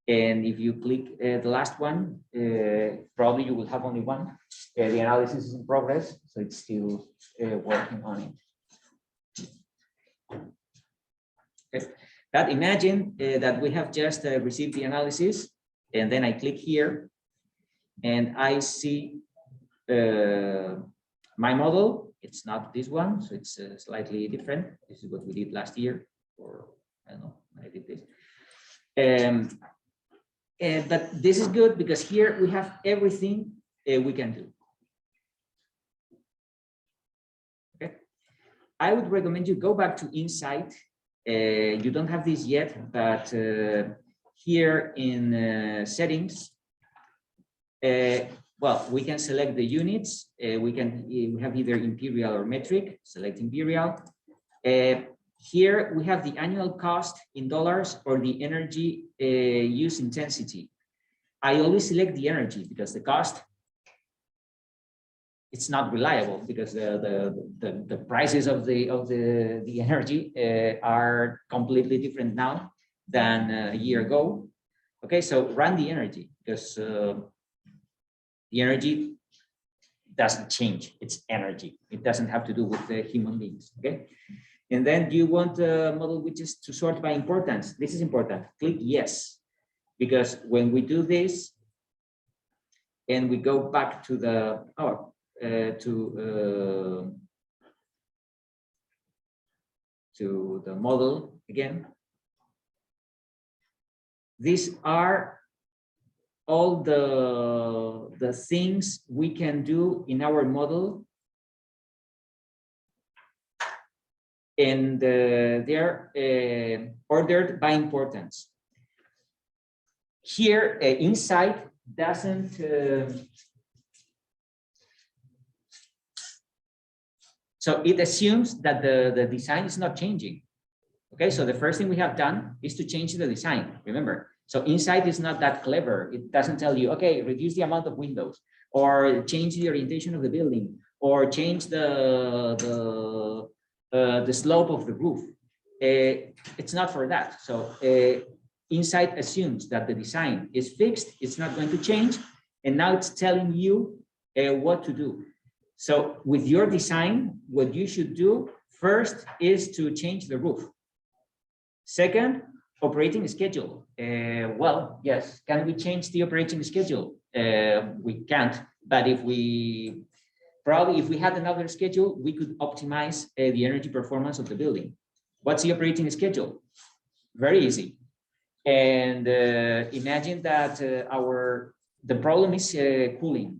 And if you click the last one, probably you will have only one. The analysis is in progress, so it's still working on it. Okay. But imagine that we have just received the analysis, and then I click here, and I see my model. It's not this one, so it's slightly different. This is what we did last year, or I don't know, I did this. But this is good because here we have everything we can do. I would recommend you go back to Insight. You don't have this yet, but here in settings, well, we can select the units. We have either imperial or metric. Select imperial. Here we have the annual cost in dollars or the energy use intensity. I always select the energy because the cost, it's not reliable because the prices of the energy are completely different now than a year ago. Okay, so run the energy because the energy doesn't change. It's energy. It doesn't have to do with the human beings. Okay. And then do you want model widgets to sort by importance? This is important. Click yes, because when we do this and we go back to the to the model again, these are all the things we can do in our model. And they're ordered by importance. Here, Insight doesn't so it assumes that the design is not changing. Okay, so the first thing we have done is to change the design. Remember, so Insight is not that clever. It doesn't tell you, okay, reduce the amount of windows, or change the orientation of the building, or change the slope of the roof. It's not for that. So Insight assumes that the design is fixed, it's not going to change, and now it's telling you what to do. So with your design, what you should do first is to change the roof. Second, operating schedule. Well, yes, can we change the operating schedule? We can't, but if we had another schedule, we could optimize the energy performance of the building. What's the operating schedule? Very easy. And imagine that the problem is cooling.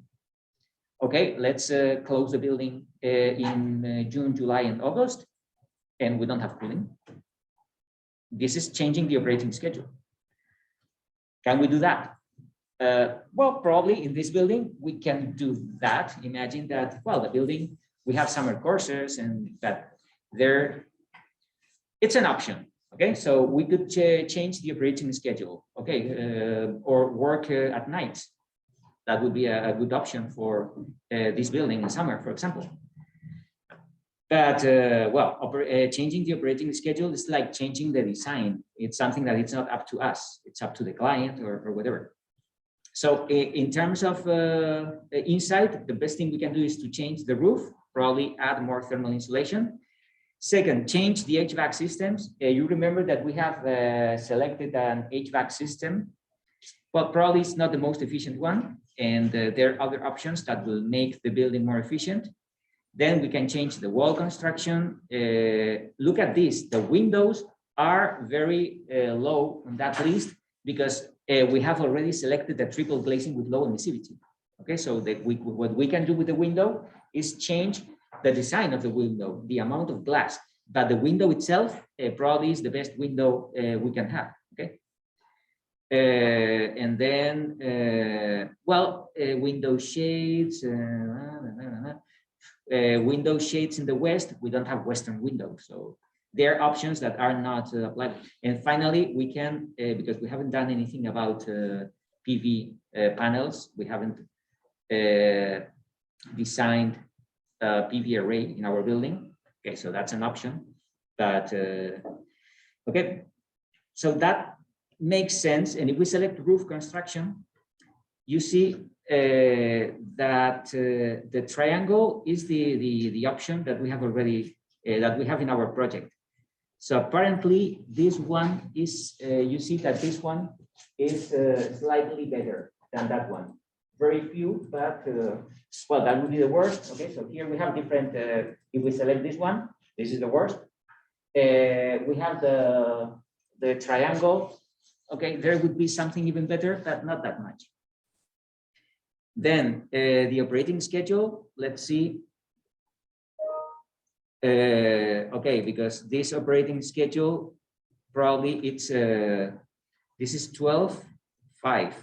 Okay, let's close the building in June, July, and August, and we don't have cooling. This is changing the operating schedule. Can we do that? Well, probably in this building, we can do that. Imagine that, well, the building, we have summer courses and that there, it's an option. Okay, so we could change the operating schedule. Okay, or work at night. That would be a good option for this building in summer, for example. But well, changing the operating schedule is like changing the design. It's something that it's not up to us. It's up to the client or whatever. So in terms of Insight, the best thing we can do is to change the roof, probably add more thermal insulation. Second, change the HVAC systems. You remember that we have selected an HVAC system. Well, probably it's not the most efficient one, and there are other options that will make the building more efficient. Then we can change the wall construction. Look at this, the windows are very low on that list because we have already selected the triple glazing with low emissivity. Okay, so what we can do with the window is change the design of the window, the amount of glass, but the window itself probably is the best window we can have. Okay. And then, well, window shades, window shades in the West, we don't have Western windows. So there are options that are not applied. And finally, we can, because we haven't done anything about PV panels, we haven't designed a PV array in our building. Okay, so that's an option. But, okay, so that makes sense. And if we select roof construction, you see that the triangle is the option that we have already, that we have in our project. So apparently this one is, you see that this one is slightly better than that one. Very few, but well, that would be the worst. Okay, so here we have different, if we select this one, this is the worst. We have the triangle. Okay, there would be something even better, but not that much. Then the operating schedule, let's see. okay, because this operating schedule, probably it's, this is 12/5.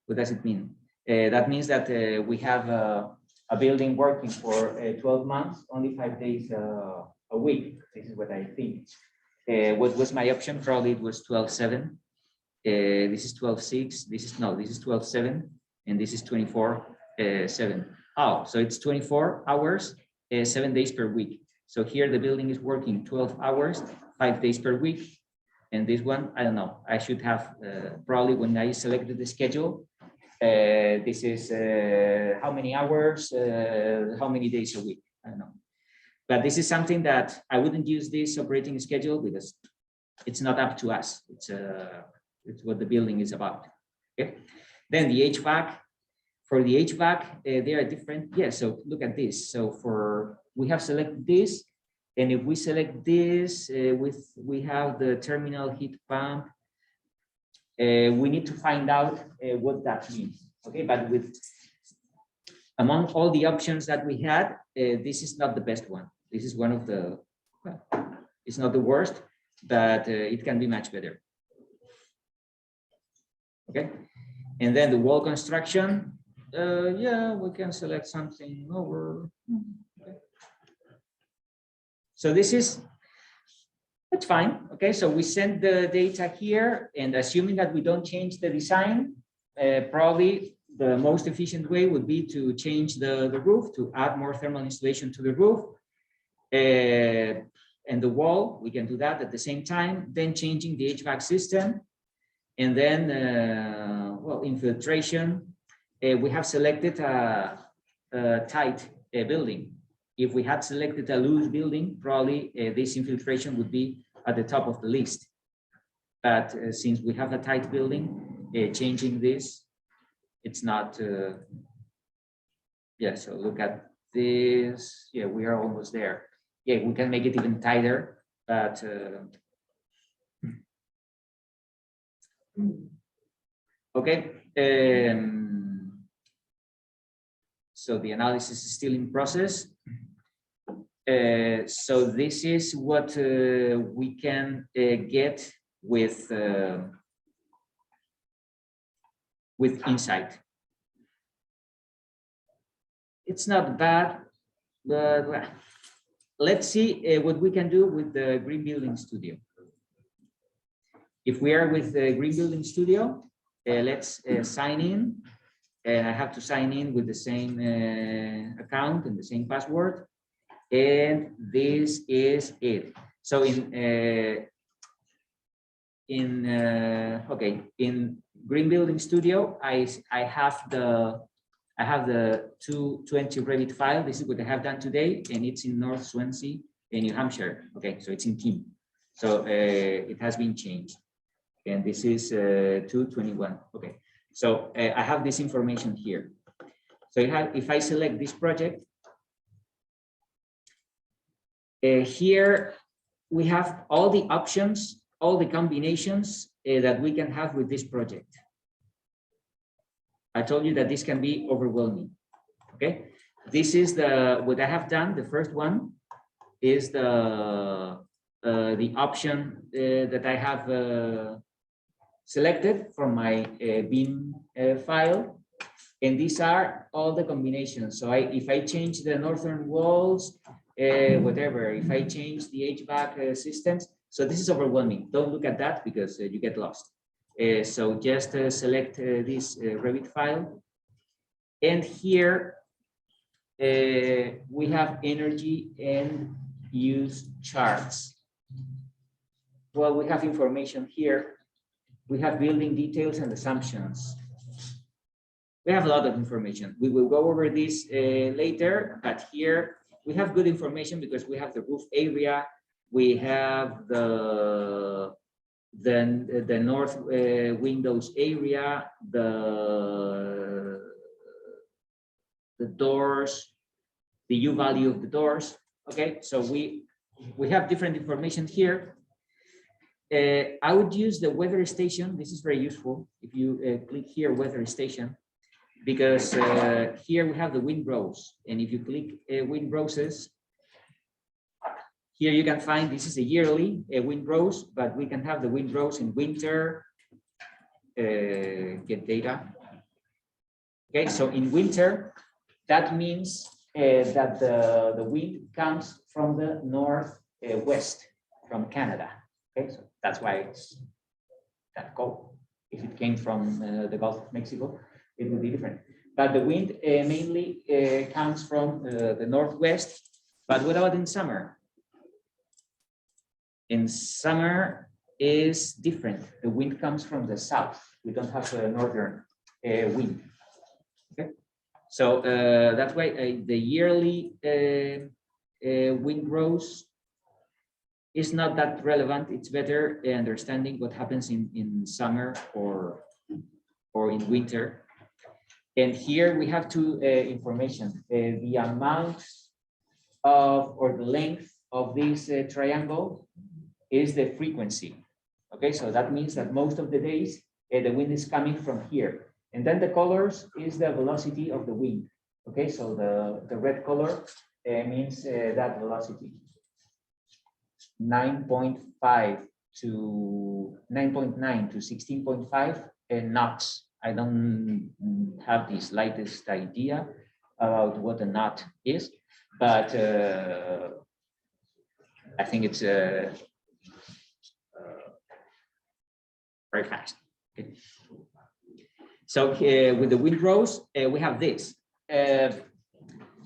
What does it mean? That means that we have a building working for 12 months, only 5 days a week. This is what I think. What was my option? Probably it was 12/7. This is 12/6. This is 12/7, and this is 24/7. Oh, so it's 24 hours, 7 days per week. So here the building is working 12 hours, 5 days per week. And this one, I don't know. I should have probably when I selected the schedule. This is how many hours, how many days a week. I don't know. But this is something that I wouldn't use this operating schedule because it's not up to us. It's what the building is about. Okay. Then the HVAC. For the HVAC, they are different. Yeah. So look at this. So we have selected this, and if we select this, we have the terminal heat pump. We need to find out what that means. Okay. But among all the options that we had, this is not the best one. This is one of the, well, it's not the worst, but it can be much better. Okay, and then the wall construction, yeah, we can select something over. Okay. So that's fine. Okay, so we send the data here, and assuming that we don't change the design, probably the most efficient way would be to change the roof, to add more thermal insulation to the roof. And the wall, we can do that at the same time, then changing the HVAC system. And then, well, infiltration, we have selected a tight building. If we had selected a loose building, probably this infiltration would be at the top of the list. But since we have a tight building, changing this, it's not, yeah, so look at this. Yeah, we are almost there. Yeah, we can make it even tighter, but okay. So the analysis is still in process. So this is what we can get with Insight. It's not bad, but well, let's see what we can do with the Green Building Studio. If we are with the Green Building Studio, let's sign in. And I have to sign in with the same account and the same password. And this is it. So in Green Building Studio, I have the 220 Revit file. This is what I have done today, and it's in North Swansea, in New Hampshire. Okay, so it's in team. So it has been changed, and this is 221. Okay, so I have this information here. So if I select this project, here we have all the options, all the combinations that we can have with this project. I told you that this can be overwhelming. Okay, this is what I have done. The first one is the option that I have selected from my BIM file, and these are all the combinations. So if I change the northern walls, whatever, if I change the HVAC systems, so this is overwhelming. Don't look at that because you get lost. So just select this Revit file, and here we have energy and use charts. Well, we have information here. We have building details and assumptions. We have a lot of information. We will go over this later, but here we have good information because we have the roof area, we have the north windows area, the doors, the U value of the doors. Okay, so we have different information here. I would use the weather station. This is very useful if you click here, weather station, because here we have the wind rows, and if you click wind roses, here you can find this is a yearly windrows, but we can have the windrows in winter. Get data. Okay, so in winter, that means that the wind comes from the northwest, from Canada. Okay, so that's why it's that cold. If it came from the Gulf of Mexico, it would be different. But the wind mainly comes from the northwest. But what about in summer? In summer is different. The wind comes from the south. We don't have a northern wind. Okay, so that's why the yearly wind grows is not that relevant. It's better understanding what happens in summer or in winter. And here we have two information: the amount of or the length of this triangle is the frequency. Okay, so that means that most of the days the wind is coming from here. And then the colors is the velocity of the wind. Okay, so the red color means that velocity. 9.5 to 9.9 to 16.5 knots. I don't have the slightest idea about what a knot is, but I think it's very fast. Okay. So with the windrows, we have this. If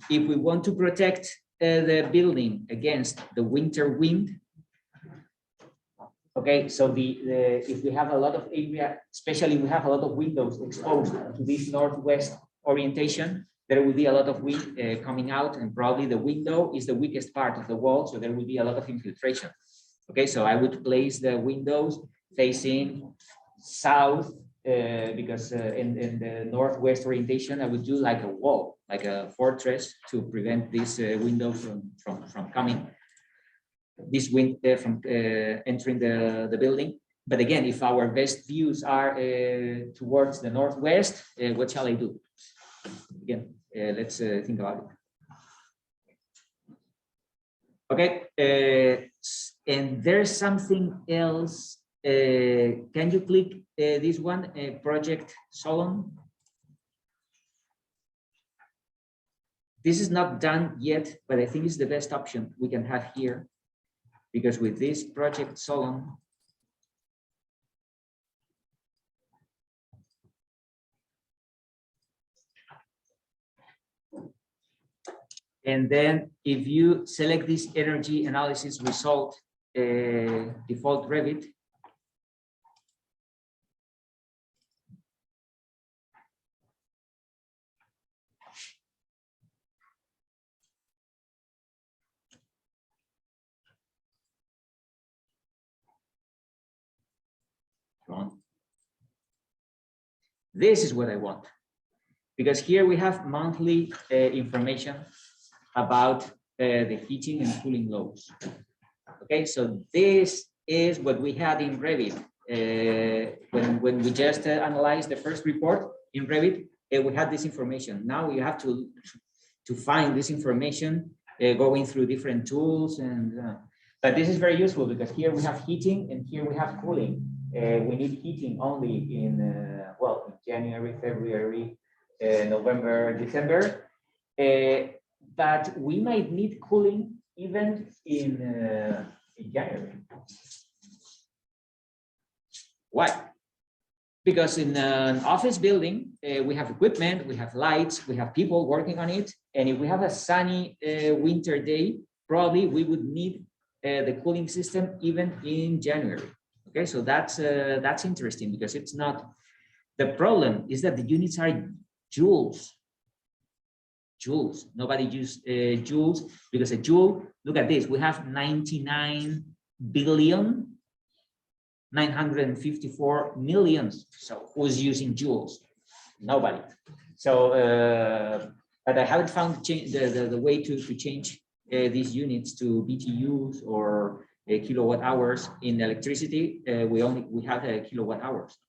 we want to protect the building against the winter wind, okay, so if we have a lot of area, especially we have a lot of windows exposed to this northwest orientation, there will be a lot of wind coming out, and probably the window is the weakest part of the wall, so there will be a lot of infiltration. Okay, so I would place the windows facing south, because in the northwest orientation, I would do like a wall, like a fortress, to prevent this window from coming, this wind from entering the building. But again, if our best views are towards the northwest, what shall I do? Again, let's think about it. Okay, and there's something else. Can you click this one, Project Solon? This is not done yet, but I think it's the best option we can have here, because with this Project Solon, and then if you select this energy analysis result, default Revit, this is what I want, because here we have monthly information about the heating and cooling loads. Okay, so this is what we had in Revit when we just analyzed the first report in Revit. We had this information. Now you have to find this information going through different tools, and but this is very useful because here we have heating and here we have cooling. We need heating only in well, in January, February, November, December, but we might need cooling even in January. Why? Because in an office building, we have equipment, we have lights, we have people working on it, and if we have a sunny winter day, probably we would need the cooling system even in January. Okay, so that's interesting because it's not. The problem is that the units are joules. Joules. Nobody uses joules because a joule. Look at this. We have 99,954 millions. So who's using joules? Nobody. So, but I haven't found the way to change these units to BTUs or kilowatt hours. In electricity. We have kilowatt hours,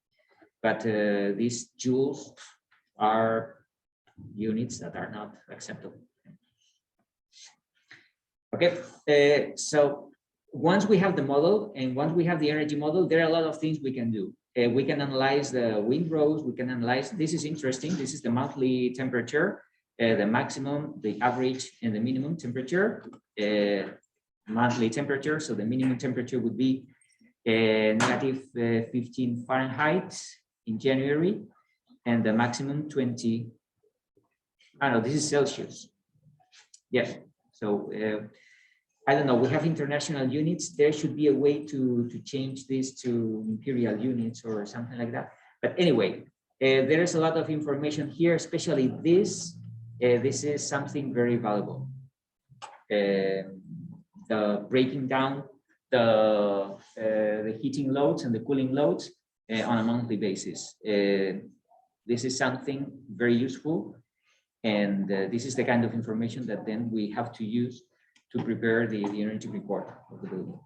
but these joules are units that are not acceptable. Okay, so once we have the model and once we have the energy model, there are a lot of things we can do. We can analyze the windrows, we can analyze, this is interesting, this is the monthly temperature, the maximum, the average, and the minimum temperature, monthly temperature. So the minimum temperature would be negative 15 Fahrenheit in January, and the maximum 20, I don't know, this is Celsius. Yes, so I don't know, we have international units. There should be a way to change this to imperial units or something like that. But anyway, there is a lot of information here, especially this. This is something very valuable. The breaking down the heating loads and the cooling loads on a monthly basis. This is something very useful. And this is the kind of information that then we have to use to prepare the energy report of the building.